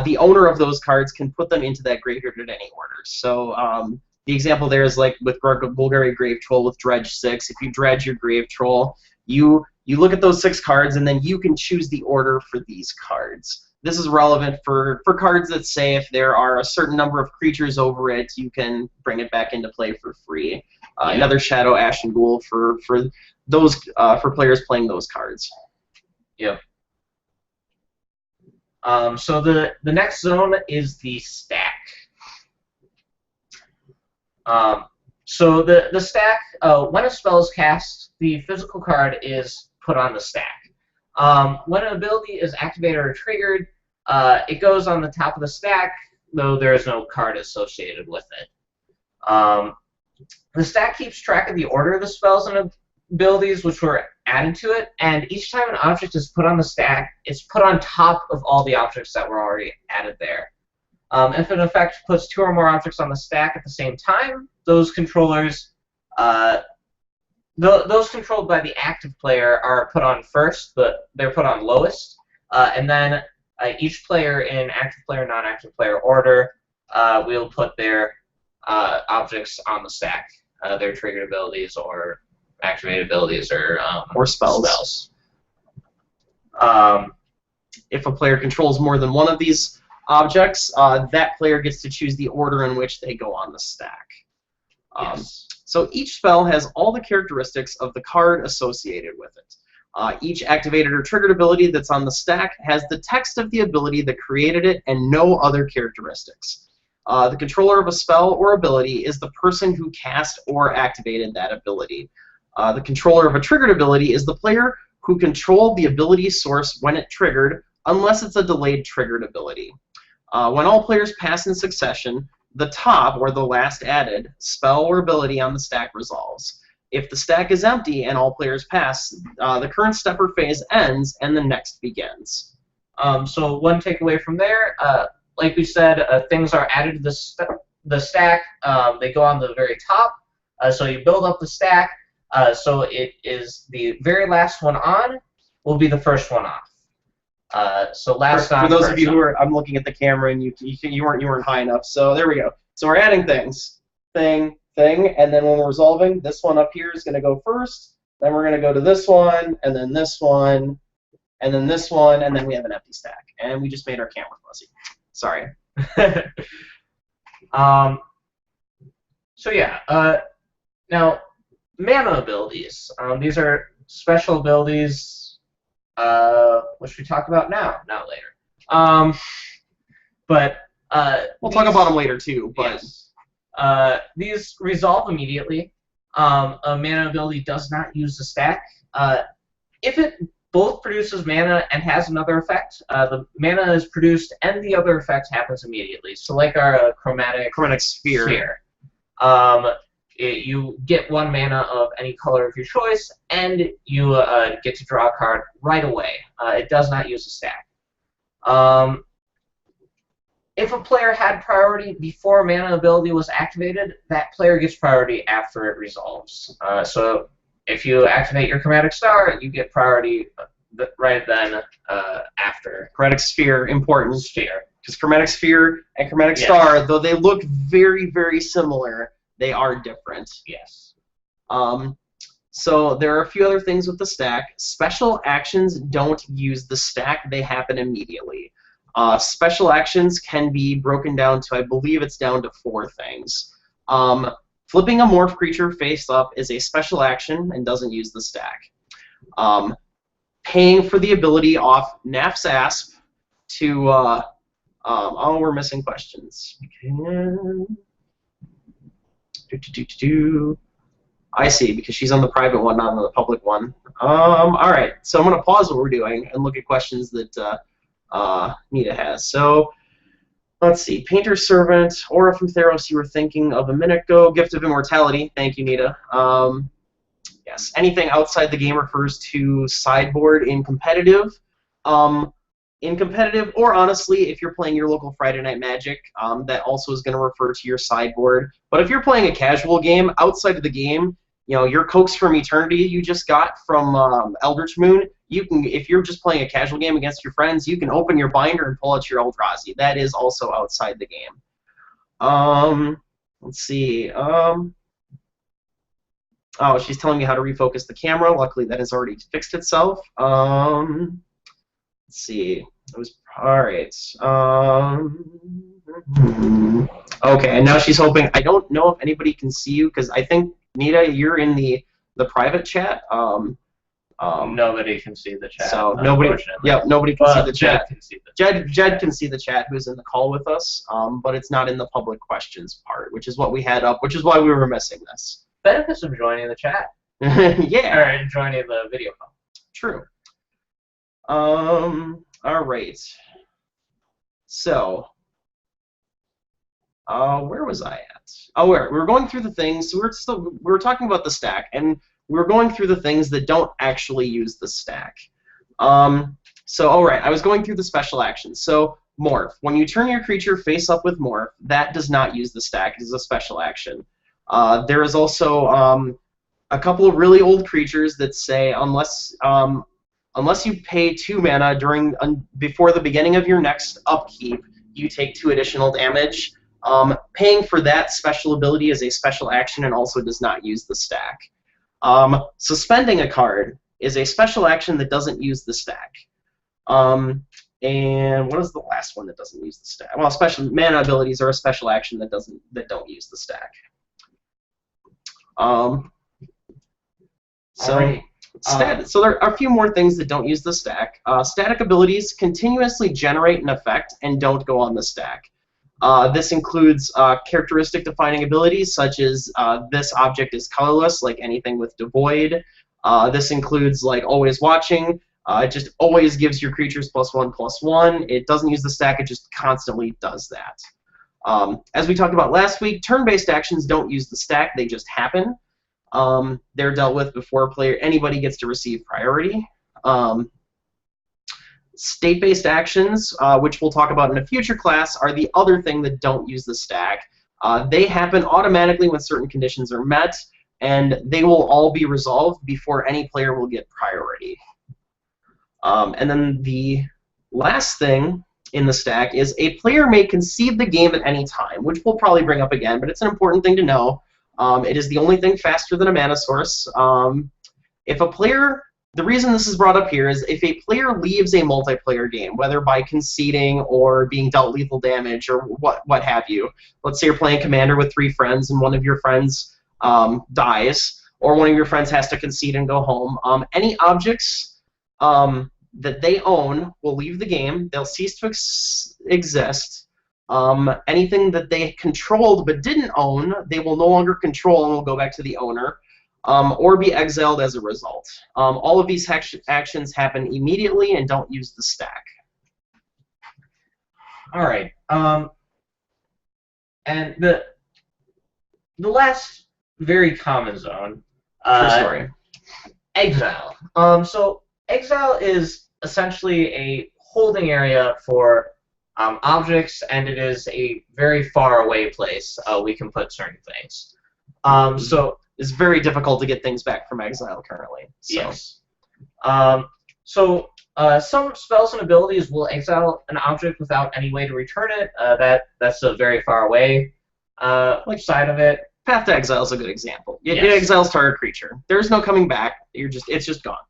the owner of those cards can put them into that graveyard in any order. So the example there is like with Golgari Grave Troll with Dredge 6. If you dredge your Grave Troll, you look at those 6 cards, and then you can choose the order for these cards. This is relevant for cards that say if there are a certain number of creatures over it, you can bring it back into play for free. Another Shadow Ashen Ghoul for those for players playing those cards. Yep. So the next zone is the stack. So the stack, when a spell is cast, the physical card is put on the stack. When an ability is activated or triggered, it goes on the top of the stack, though there is no card associated with it. The stack keeps track of the order of the spells and abilities which were added to it, and each time an object is put on the stack, it's put on top of all the objects that were already added there. If an effect puts 2 or more objects on the stack at the same time, those controllers, those controlled by the active player are put on first, but they're put on lowest, and then each player in active player, non-active player order will put their objects on the stack, their triggered abilities or activated abilities or spells. If a player controls more than one of these objects, that player gets to choose the order in which they go on the stack. Yes. So each spell has all the characteristics of the card associated with it. Each activated or triggered ability that's on the stack has the text of the ability that created it and no other characteristics. The controller of a spell or ability is the person who cast or activated that ability. The controller of a triggered ability is the player who controlled the ability source when it triggered, unless it's a delayed triggered ability. When all players pass in succession, the top, or the last added, spell or ability on the stack resolves. If the stack is empty and all players pass, the current step or phase ends and the next begins. So one takeaway from there, like we said, things are added to the stack. They go on the very top. So you build up the stack. So it is the very last one on will be the first one off. So last on. For those of you who are, I'm looking at the camera and you weren't high enough. So there we go. So we're adding things, thing, and then when we're resolving, this one up here is going to go first. Then we're going to go to this one, and then this one, and then this one, and then we have an empty stack. And we just made our camera fuzzy. Sorry. So yeah. Now, mana abilities. These are special abilities, which we talk about now, not later. But we'll talk about them later too. But yes. These resolve immediately. A mana ability does not use the stack. If it both produces mana and has another effect, the mana is produced and the other effect happens immediately. So like our chromatic sphere. You get one mana of any color of your choice, and you get to draw a card right away. It does not use a stack. If a player had priority before mana ability was activated, that player gets priority after it resolves. So if you activate your chromatic star, you get priority right then after. Chromatic sphere, important. Sphere. Because chromatic sphere and chromatic star, though they look very, very similar, they are different. Yes. So there are a few other things with the stack. Special actions don't use the stack. They happen immediately. Special actions can be broken down to, I believe it's down to 4 things. Flipping a morph creature face up is a special action and doesn't use the stack. Paying for the ability off Naf's Asp to... oh, we're missing questions. I see, because she's on the private one, not on the public one. All right, so I'm going to pause what we're doing and look at questions that Nita has. So, let's see. Painter's Servant, Aura from Theros you were thinking of a minute ago. Gift of Immortality. Thank you, Nita. Yes, anything outside the game refers to sideboard in competitive. Or honestly, if you're playing your local Friday Night Magic, that also is going to refer to your sideboard. But if you're playing a casual game, outside of the game, you know, your Coax from Eternity you just got from Eldritch Moon, you can, if you're just playing a casual game against your friends, you can open your binder and pull out your Eldrazi. That is also outside the game. Let's see. Oh, she's telling me how to refocus the camera. Luckily, that has already fixed itself. Let's see. It was all right. Okay, and now she's hoping. I don't know if anybody can see you because I think Nita, you're in the private chat. Nobody can see the chat. So nobody. Yeah, nobody can see the chat. Jed can see the chat. Jed can see the chat, who's in the call with us. But it's not in the public questions part, which is what we had up, which is why we were missing this. Benefits of joining the chat. Yeah. Or joining the video call. True. All right. So, where was I at? Oh, we were going through the things. So we were talking about the stack, and we were going through the things that don't actually use the stack. So, all right, I was going through the special actions. So, morph. When you turn your creature face up with morph, that does not use the stack. It is a special action. There is also a couple of really old creatures that say unless you pay 2 mana before the beginning of your next upkeep, you take 2 additional damage. Paying for that special ability is a special action and also does not use the stack. Suspending a card is a special action that doesn't use the stack. And what is the last one that doesn't use the stack? Well, special mana abilities are a special action that don't use the stack. So. Alright. So there are a few more things that don't use the stack. Static abilities continuously generate an effect and don't go on the stack. This includes characteristic defining abilities such as this object is colorless, like anything with devoid. This includes like always watching. It just always gives your creatures +1/+1. It doesn't use the stack, it just constantly does that. As we talked about last week, turn-based actions don't use the stack, they just happen. They're dealt with before anybody gets to receive priority. State-based actions, which we'll talk about in a future class, are the other thing that don't use the stack. They happen automatically when certain conditions are met, and they will all be resolved before any player will get priority. And then the last thing in the stack is a player may concede the game at any time, which we'll probably bring up again, but it's an important thing to know. It is the only thing faster than a mana source. If a player, the reason this is brought up here is if a player leaves a multiplayer game, whether by conceding or being dealt lethal damage or what have you. Let's say you're playing Commander with 3 friends and one of your friends dies, or one of your friends has to concede and go home. Any objects that they own will leave the game. They'll cease to exist. Anything that they controlled but didn't own, they will no longer control and will go back to the owner, or be exiled as a result. All of these actions happen immediately and don't use the stack. All right. And the last very common zone, True story. exile. So exile is essentially a holding area for objects, and it is a very far away place we can put certain things. So it's very difficult to get things back from exile currently. So. Yes. Some spells and abilities will exile an object without any way to return it. That's a very far away side of it. Path to Exile is a good example. It Yes. exiles target creature. There's no coming back. It's just gone.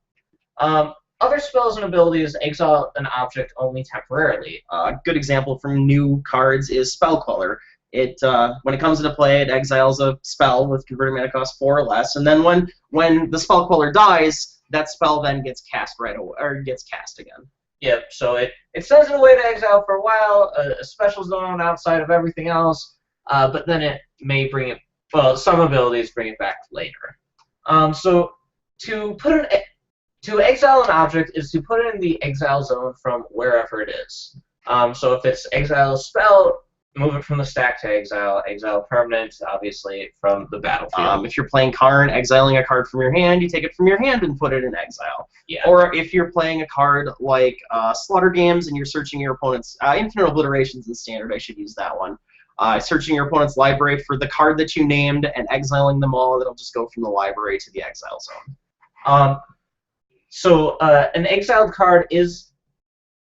Other spells and abilities exile an object only temporarily. A good example from new cards is Spell Queller. When it comes into play, it exiles a spell with converting mana cost 4 or less, and then when the Spell Queller dies, that spell then gets cast right away, or gets cast again. Yep. So it sends it away to exile for a while, a special zone outside of everything else, but then it may bring it. Well, some abilities bring it back later. So to exile an object is to put it in the exile zone from wherever it is. So if it's exile a spell, move it from the stack to exile permanent, obviously, from the battlefield. If you're playing Karn, exiling a card from your hand, you take it from your hand and put it in exile. Yeah. Or if you're playing a card like Slaughter Games and you're searching your opponent's Infinite Obliterations in Standard, I should use that one. Searching your opponent's library for the card that you named and exiling them all, that'll just go from the library to the exile zone. So an exiled card is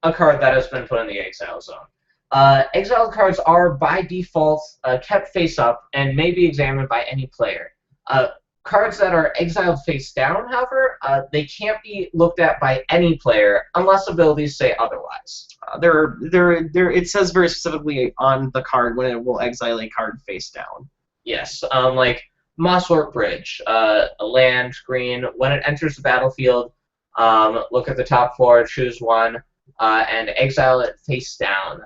a card that has been put in the exile zone. Exiled cards are, by default, kept face up and may be examined by any player. Cards that are exiled face down, however, they can't be looked at by any player unless abilities say otherwise. It says very specifically on the card when it will exile a card face down. Yes, like Mosswork Bridge, a land, green. When it enters the battlefield, look at the top 4, choose one, and exile it face down.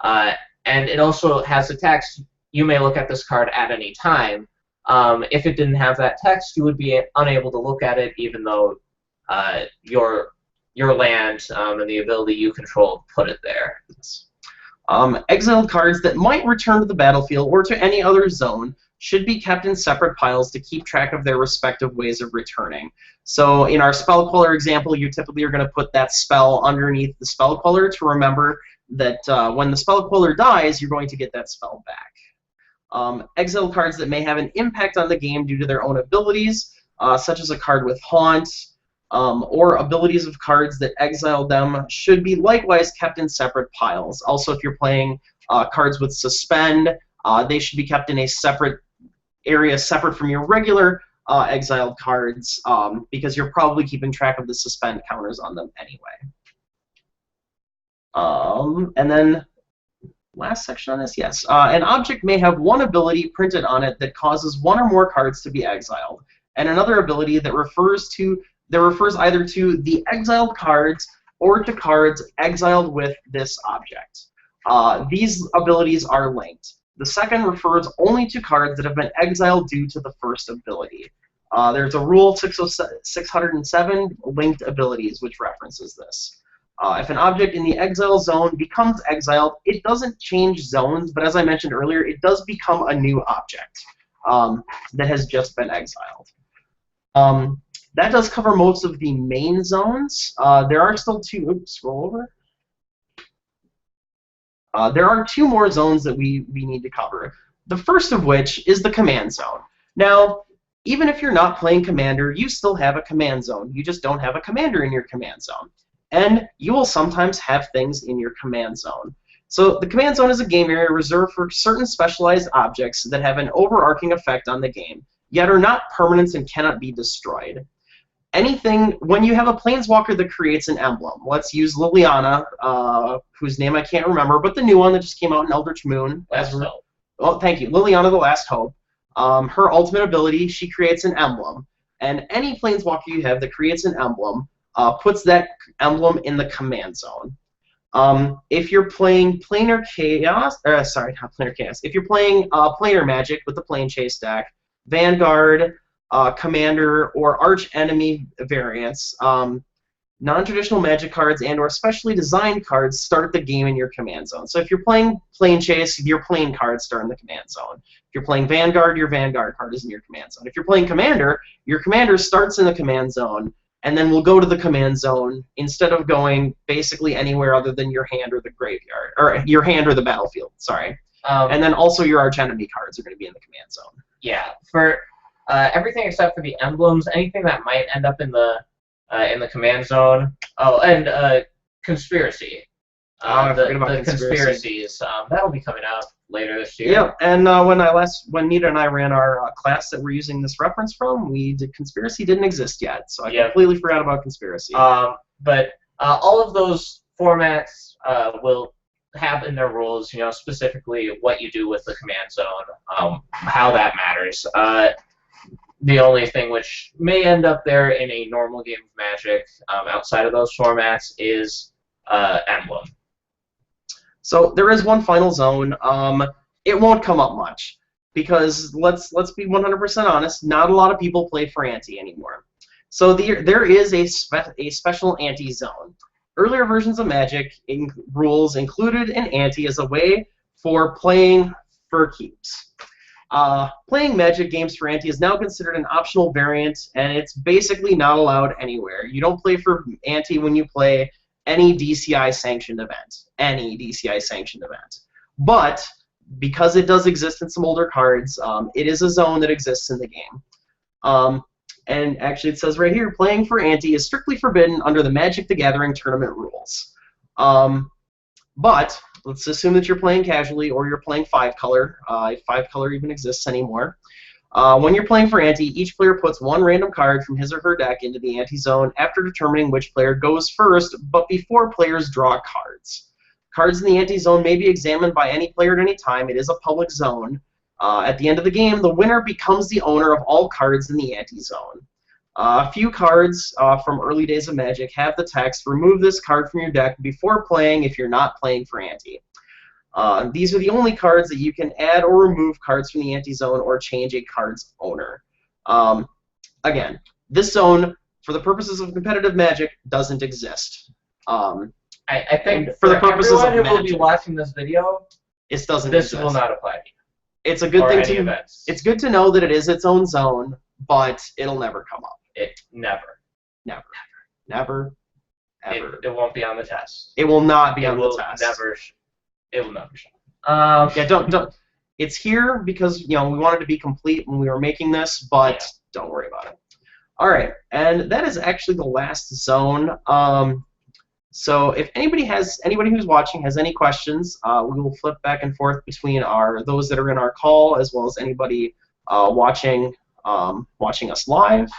And it also has the text, you may look at this card at any time. If it didn't have that text, you would be unable to look at it, even though your land and the ability you control put it there. Exiled cards that might return to the battlefield or to any other zone should be kept in separate piles to keep track of their respective ways of returning. So in our Spell Queller example, you typically are going to put that spell underneath the Spell Queller to remember that when the Spell Queller dies, you're going to get that spell back. Exiled cards that may have an impact on the game due to their own abilities, such as a card with Haunt, or abilities of cards that exile them, should be likewise kept in separate piles. Also, if you're playing cards with Suspend, they should be kept in a separate area, separate from your regular exiled cards, because you're probably keeping track of the Suspend counters on them anyway. And then, last section on this, yes. An object may have one ability printed on it that causes one or more cards to be exiled, and another ability that refers to that refers either to the exiled cards or to cards exiled with this object. These abilities are linked. The second refers only to cards that have been exiled due to the first ability. There's a rule 607, linked abilities, which references this. If an object in the exile zone becomes exiled, it doesn't change zones, but as I mentioned earlier, it does become a new object that has just been exiled. That does cover most of the main zones. There are still two. Oops, scroll over. There are two more zones that we need to cover. The first of which is the command zone. Now, even if you're not playing Commander, you still have a command zone. You just don't have a commander in your command zone. And you will sometimes have things in your command zone. So the command zone is a game area reserved for certain specialized objects that have an overarching effect on the game, yet are not permanent and cannot be destroyed. When you have a planeswalker that creates an emblem, let's use Liliana, whose name I can't remember, but the new one that just came out in Eldritch Moon. Oh, thank you. Liliana, the Last Hope. Her ultimate ability, she creates an emblem. And any planeswalker you have that creates an emblem puts that emblem in the command zone. If you're playing Planar Chaos, sorry, not Planar Chaos. If you're playing Planar Magic with the Plane Chase deck, Vanguard, Commander, or Arch Enemy variants, non-traditional Magic cards and/or specially designed cards start the game in your command zone. So if you're playing Plane Chase, your Plane cards start in the command zone. If you're playing Vanguard, your Vanguard card is in your command zone. If you're playing Commander, your Commander starts in the command zone, and then will go to the command zone instead of going basically anywhere other than your hand or the graveyard, or your hand or the battlefield. Sorry. And then also your Arch Enemy cards are going to be in the command zone. Yeah, for everything except for the emblems, anything that might end up in the command zone. Oh, and conspiracy. I forgot about the conspiracies. That'll be coming out later this year. Yeah, and when Nita and I ran our class that we're using this reference from, conspiracy didn't exist yet, so I completely forgot about conspiracy. But all of those formats will have in their rules, specifically what you do with the command zone, how that matters. The only thing which may end up there in a normal game of Magic, outside of those formats, is emblem. So there is one final zone. It won't come up much because let's be 100% honest. Not a lot of people play for Ante anymore. So there is a special Ante zone. Earlier versions of Magic rules included an Ante as a way for playing for keeps. Playing Magic games for Ante is now considered an optional variant, and it's basically not allowed anywhere. You don't play for Ante when you play any DCI-sanctioned event. Any DCI-sanctioned event. But, because it does exist in some older cards, it is a zone that exists in the game. And actually it says right here, playing for Ante is strictly forbidden under the Magic the Gathering tournament rules. But let's assume that you're playing casually or you're playing 5-color, if 5-color even exists anymore. When you're playing for Ante, each player puts one random card from his or her deck into the Ante zone after determining which player goes first, but before players draw cards. Cards in the Ante zone may be examined by any player at any time. It is a public zone. At the end of the game, the winner becomes the owner of all cards in the Ante zone. A few cards from early days of Magic have the text, remove this card from your deck before playing if you're not playing for Ante. These are the only cards that you can add or remove cards from the Ante zone or change a card's owner. Again, this zone, for the purposes of competitive Magic, doesn't exist. I think for the purposes of everyone who will Magic, be watching this video, this doesn't this exist. will not apply to you. It's a good or thing any to. events. It's good to know that it is its own zone, but it'll never come up. It never. Ever. It won't be on the test. It will not be on the test. It will never show. Yeah, don't. It's here because we wanted to be complete when we were making this, but don't worry about it. All right, and that is actually the last zone. So if anybody who's watching has any questions, we will flip back and forth between those that are in our call as well as anybody watching us live.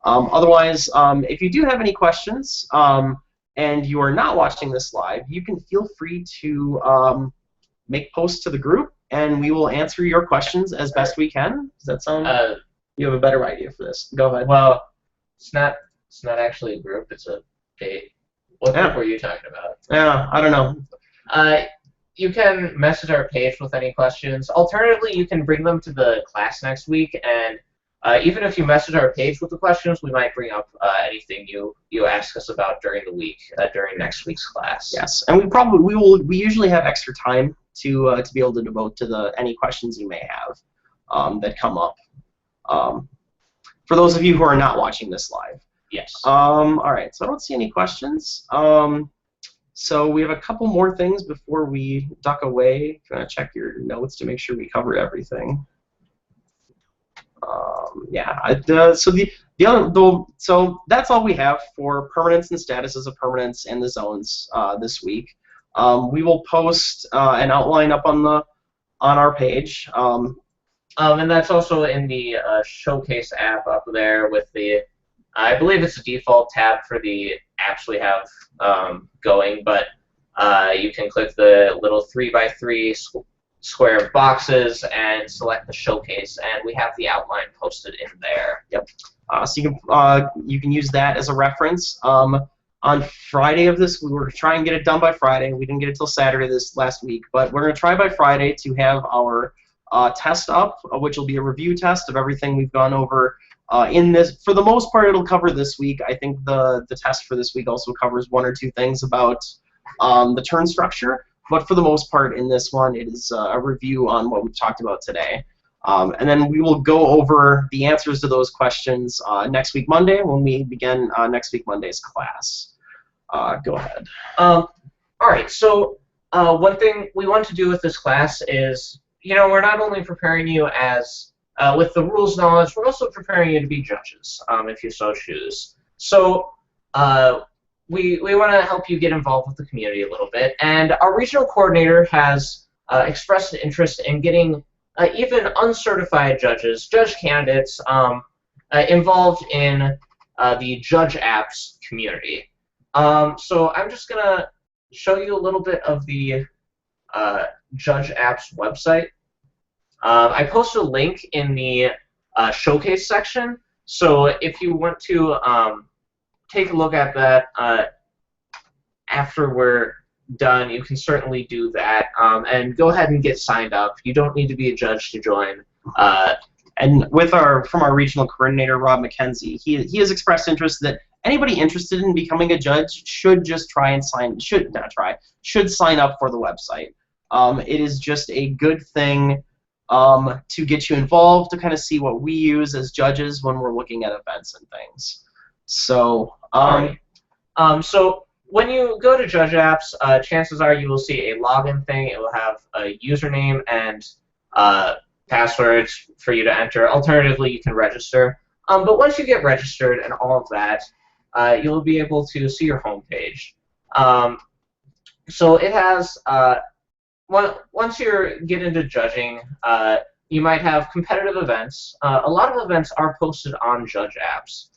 Otherwise, if you do have any questions and you are not watching this live, you can feel free to make posts to the group, and we will answer your questions as best we can. Does that sound? You have a better idea for this. Go ahead. Well, It's not actually a group. It's a page. What group Yeah. were you talking about? Yeah. I don't know. Uh, you can message our page with any questions. Alternatively, you can bring them to the class next week, and even if you message our page with the questions, we might bring up anything you ask us about during the week during next week's class. Yes, and we usually have extra time to be able to devote to the any questions you may have that come up. Um, for those of you who are not watching this live. Yes. All right, so I don't see any questions. So we have a couple more things before we duck away. If you want to check your notes to make sure we cover everything. Yeah. So that's all we have for permanence and statuses of permanence and the zones this week. We will post an outline up on our page. And that's also in the Showcase app up there with the, I believe it's a default tab for the apps we have going, but you can click the little 3x3 square boxes and select the Showcase, and we have the outline posted in there. Yep. So you can use that as a reference. On Friday of this, we were trying to get it done by Friday. We didn't get it till Saturday this last week, but we're going to try by Friday to have our test up, which will be a review test of everything we've gone over in this. For the most part, it'll cover this week. I think the test for this week also covers one or two things about the turn structure, but for the most part in this one, it is a review on what we've talked about today. And then we will go over the answers to those questions next week Monday when we begin next week Monday's class. Go ahead. All right, so one thing we want to do with this class is, we're not only preparing you as with the rules knowledge, we're also preparing you to be judges, if you so choose. So we want to help you get involved with the community a little bit, and our regional coordinator has expressed an interest in getting even uncertified judge candidates involved in the Judge Apps community. So I'm just going to show you a little bit of the Judge Apps website. I posted a link in the Showcase section, so if you want to take a look at that after we're done, you can certainly do that, and go ahead and get signed up. You don't need to be a judge to join. And from our regional coordinator, Rob McKenzie, he has expressed interest that anybody interested in becoming a judge should sign up for the website. It is just a good thing to get you involved, to kind of see what we use as judges when we're looking at events and things. So, so when you go to Judge Apps, chances are you will see a login thing. It will have a username and passwords for you to enter. Alternatively, you can register. But once you get registered and all of that, you'll be able to see your home page. So it has, once you get into judging, you might have competitive events. A lot of events are posted on Judge Apps.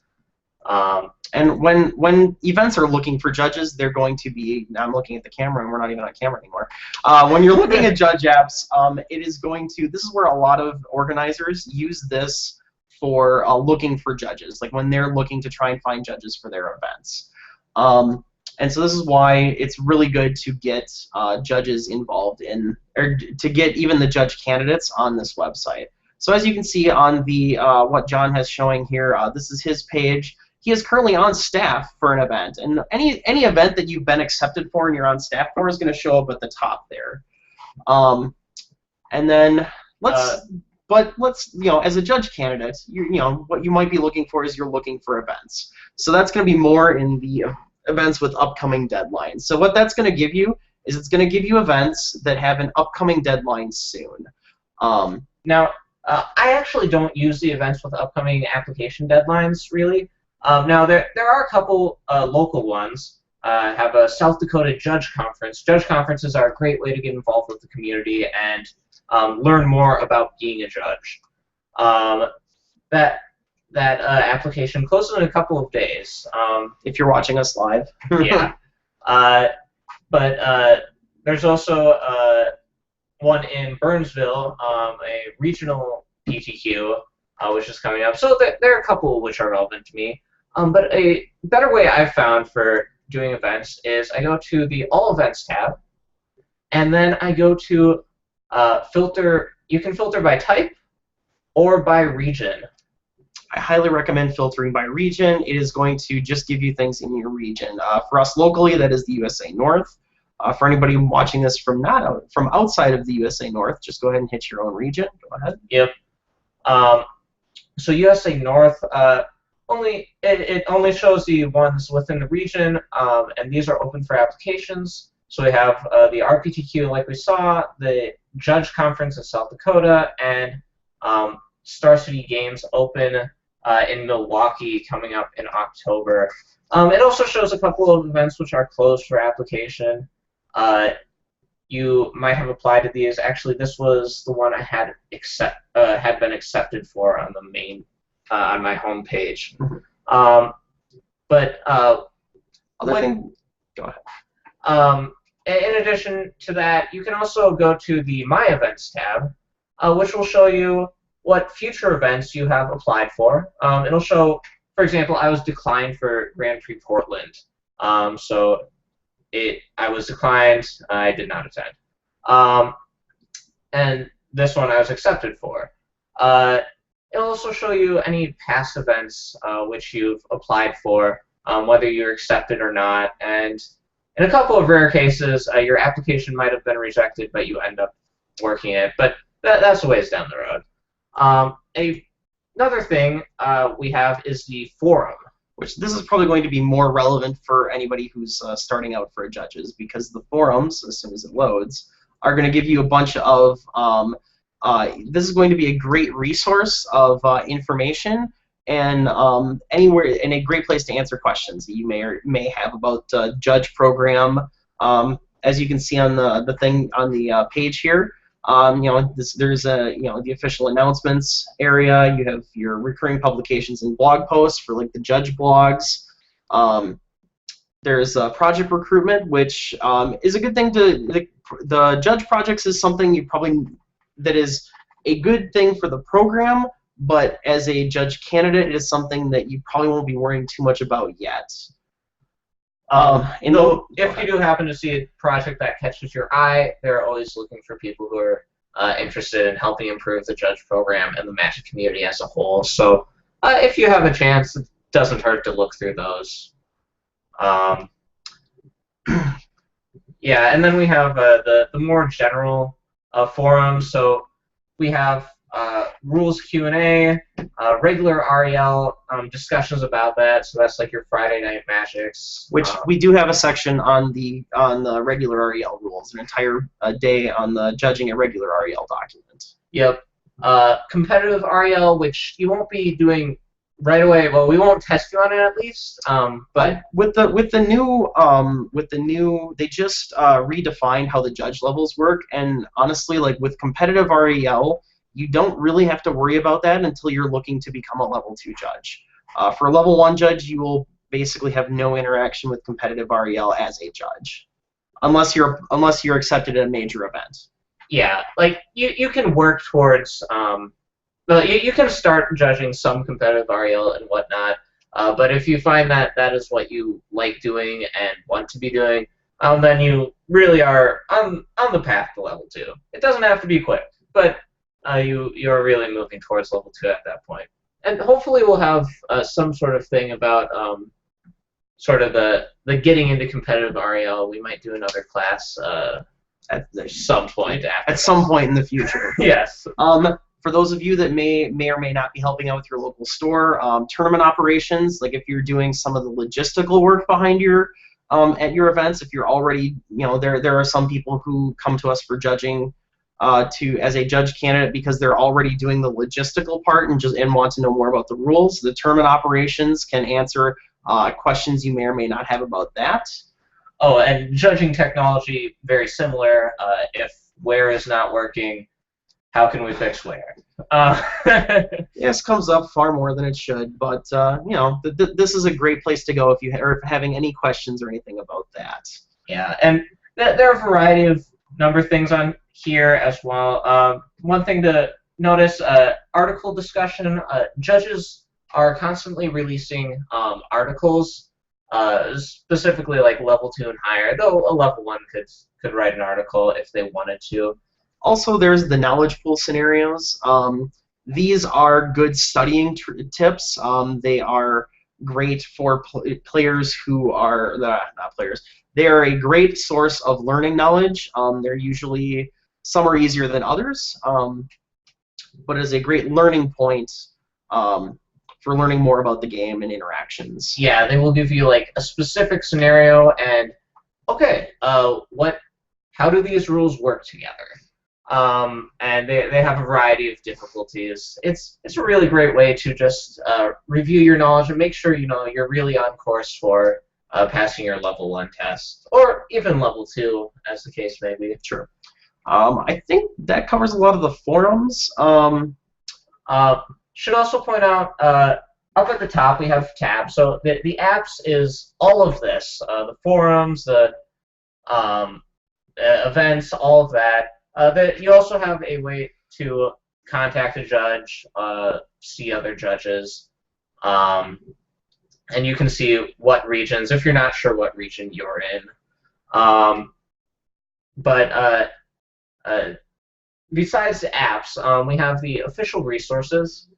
And when events are looking for judges, they're going to be. Now I'm looking at the camera, and we're not even on camera anymore. When you're looking at Judge Apps, it is going to. This is where a lot of organizers use this for looking for judges, like when they're looking to try and find judges for their events. And so this is why it's really good to get judges involved in, or to get even the judge candidates on this website. So as you can see on the what John has showing here, this is his page. He is currently on staff for an event, and any event that you've been accepted for and you're on staff for is going to show up at the top there. And then let's as a judge candidate, what you might be looking for is you're looking for events. So that's going to be more in the events with upcoming deadlines. So what that's going to give you is it's going to give you events that have an upcoming deadline soon. Now, I actually don't use the events with upcoming application deadlines, really. Now, there are a couple local ones. Have a South Dakota Judge Conference. Judge conferences are a great way to get involved with the community and learn more about being a judge. That application closes in a couple of days. If you're watching us live. Yeah. But there's also one in Burnsville, a regional PTQ, which is coming up. So there are a couple which are relevant to me. But a better way I've found for doing events is I go to the All Events tab, and then I go to filter. You can filter by type or by region. I highly recommend filtering by region. It is going to just give you things in your region. For us locally, that is the USA North. For anybody watching this from from outside of the USA North, just go ahead and hit your own region. Go ahead. Yep. So USA North it only shows the ones within the region, and these are open for applications. So we have the RPTQ, like we saw, the Judge Conference in South Dakota, and Star City Games open in Milwaukee coming up in October. It also shows a couple of events which are closed for application. You might have applied to these. Actually, this was the one I had been accepted for on the main on my home page. But Other thing, go ahead. In addition to that, you can also go to the My Events tab, which will show you what future events you have applied for. It'll show, for example, I was declined for Grand Prix Portland. So I was declined. I did not attend. And this one I was accepted for. It'll also show you any past events which you've applied for, whether you're accepted or not. And in a couple of rare cases, your application might have been rejected, but you end up working it. But that's a ways down the road. Another thing we have is the forum, which this is probably going to be more relevant for anybody who's starting out for judges, because the forums, as soon as it loads, are going to give you a bunch of, this is going to be a great resource of information and anywhere, and a great place to answer questions that you may have about judge program. As you can see on the thing on the page here, there's the official announcements area. You have your recurring publications and blog posts for like the judge blogs. There's project recruitment, which is a good thing the judge projects is something that is a good thing for the program, but as a judge candidate, it is something that you probably won't be worrying too much about yet. If you do happen to see a project that catches your eye, they're always looking for people who are interested in helping improve the judge program and the Magic community as a whole. So if you have a chance, it doesn't hurt to look through those. Yeah, and then we have the more general forums. So we have rules Q&A, regular REL discussions about that. So that's like your Friday Night Magics. Which we do have a section on the regular REL rules, an entire day on the judging a regular REL document. Yep. Competitive REL, which you won't be doing right away. Well, we won't test you on it at least. But with the new, they just redefined how the judge levels work, and honestly, like with competitive REL, you don't really have to worry about that until you're looking to become a level 2 judge. For a level 1 judge, you will basically have no interaction with competitive REL as a judge, unless you're accepted at a major event. Yeah, like you can work towards. Well, you can start judging some competitive REL and whatnot, but if you find that that is what you like doing and want to be doing, then you really are on the path to level 2. It doesn't have to be quick, but you're really moving towards level 2 at that point. And hopefully we'll have some sort of thing about sort of the getting into competitive REL. We might do another class at some point after. At some point in the future. Yes. For those of you that may or may not be helping out with your local store, tournament operations, like if you're doing some of the logistical work behind your at your events, if you're already, there are some people who come to us for judging as a judge candidate because they're already doing the logistical part and want to know more about the rules. The tournament operations can answer questions you may or may not have about that. Oh, and judging technology, very similar. If where is not working, how can we fix where? Yes, comes up far more than it should, but this is a great place to go if you are having any questions or anything about that. Yeah, and there are a variety of number of things on here as well. One thing to notice: article discussion. Judges are constantly releasing articles, specifically like level 2 and higher. Though a level 1 could write an article if they wanted to. Also, there's the knowledge pool scenarios. These are good studying tips. They are great for players who are not players. They are a great source of learning knowledge. They're usually some are easier than others, but is a great learning point for learning more about the game and interactions. Yeah, they will give you like a specific scenario and okay, how do these rules work together? And they have a variety of difficulties. It's a really great way to just review your knowledge and make sure you know you're really on course for passing your level 1 test, or even level 2, as the case may be. Sure. I think that covers a lot of the forums. Should also point out, up at the top we have tabs. So the apps is all of this, the forums, the events, all of that. You also have a way to contact a judge, see other judges, and you can see what regions, if you're not sure what region you're in. But besides the apps, we have the official resources.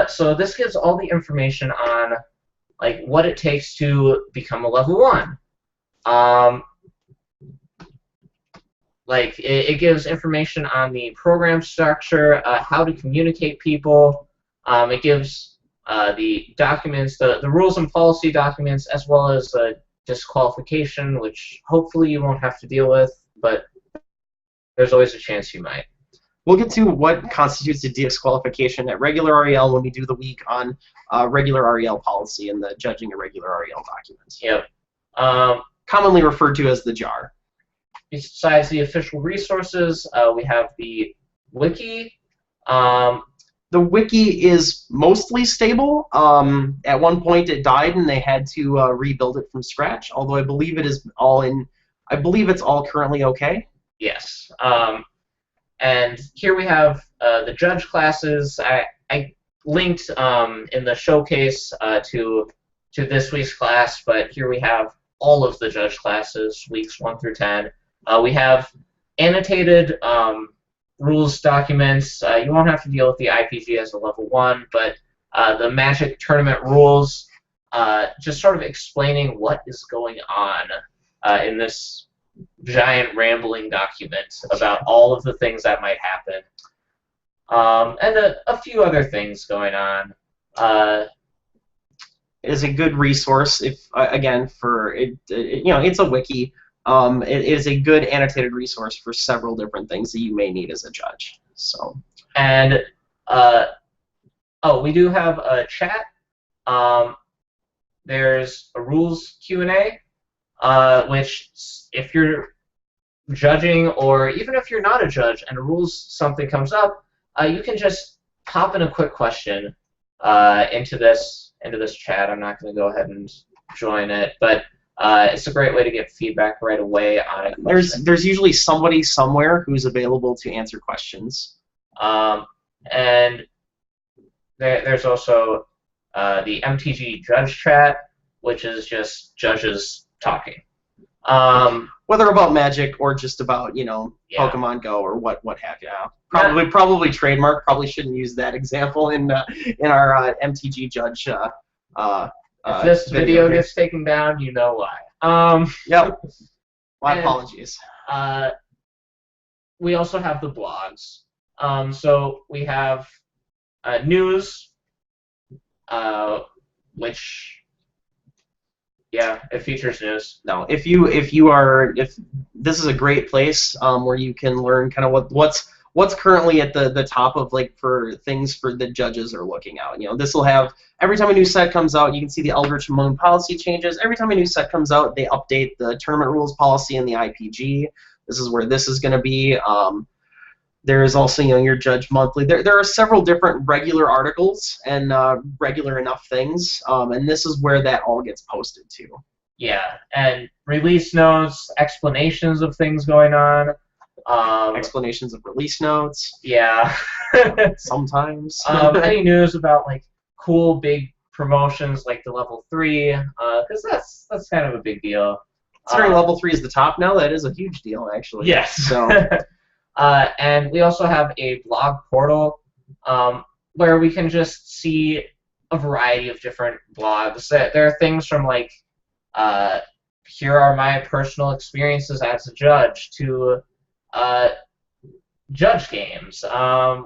So this gives all the information on like what it takes to become a level 1. Like it gives information on the program structure, how to communicate people. It gives the documents, the rules and policy documents, as well as disqualification, which hopefully you won't have to deal with, but there's always a chance you might. We'll get to what constitutes a disqualification at regular REL when we do the week on regular REL policy and the judging a regular REL document. Yep. Commonly referred to as the JAR. Besides the official resources, we have the wiki. The wiki is mostly stable. At one point it died and they had to rebuild it from scratch, although I believe it is all in. I believe it's all currently okay. Yes. And here we have the judge classes. I linked in the showcase to this week's class, but here we have all of the judge classes, weeks 1 through 10. We have annotated rules documents. You won't have to deal with the IPG as a level 1, but the Magic tournament rules, just sort of explaining what is going on in this giant rambling document about all of the things that might happen, and a few other things going on. It is a good resource if again for it, it's a wiki. It is a good annotated resource for several different things that you may need as a judge. So, and we do have a chat. There's a rules Q&A, which if you're judging or even if you're not a judge and a rules something comes up, you can just pop in a quick question into this chat. I'm not going to go ahead and join it, but it's a great way to get feedback right away on a question. There's usually somebody somewhere who's available to answer questions. And there's also the MTG judge chat, which is just judges talking. Whether about Magic or just about Yeah. Pokemon Go or what have you. Probably trademark. Probably shouldn't use that example in our MTG judge. If this video gets taken down, you know why. Yep. My apologies. We also have the blogs. So we have news, which it features news. No, if this is a great place where you can learn kind of what's currently at the top of for things for the judges are looking out. This will have every time a new set comes out, you can see the Eldritch Moon policy changes. Every time a new set comes out, they update the tournament rules policy and the IPG. This is where this is going to be. There is also your Judge Monthly. There are several different regular articles and regular enough things, and this is where that all gets posted to. Yeah, and release notes, explanations of things going on. Explanations of release notes. Yeah. Sometimes. Any news about cool big promotions like the level 3, because that's kind of a big deal. Considering level 3 is the top now, that is a huge deal, actually. Yes. So. And we also have a blog portal where we can just see a variety of different blogs. There are things from like, here are my personal experiences as a judge, to judge games.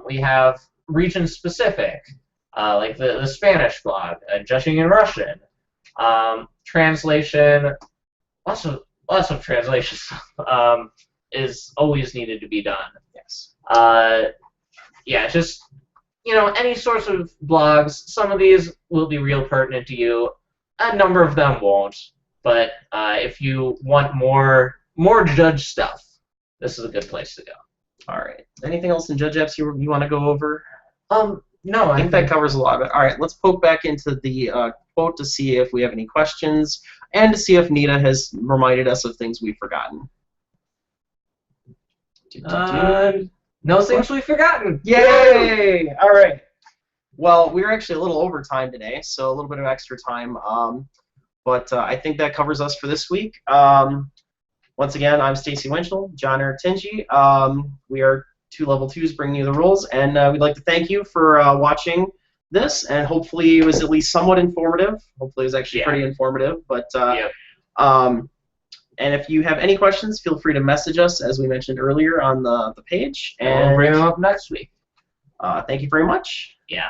We have region specific, like the Spanish blog, judging in Russian. Translation, lots of translation stuff is always needed to be done. Yes. Yeah, just any sorts of blogs. Some of these will be real pertinent to you. A number of them won't. But if you want more judge stuff, this is a good place to go. All right. Anything else in Judge Apps you want to go over? No, I think that covers a lot of it. All right, let's poke back into the quote to see if we have any questions and to see if Nita has reminded us of things we've forgotten. No things we've forgotten. Yay! All right. Well, we were actually a little over time today, so a little bit of extra time. But I think that covers us for this week. Once again, I'm Stacy Winchell, John Tingy. We are 2 Level 2s bringing you the rules, and we'd like to thank you for watching this, and hopefully it was at least somewhat informative. Hopefully it was actually pretty informative. But and if you have any questions, feel free to message us, as we mentioned earlier, on the page. And we'll bring them up next week. Thank you very much. Yeah.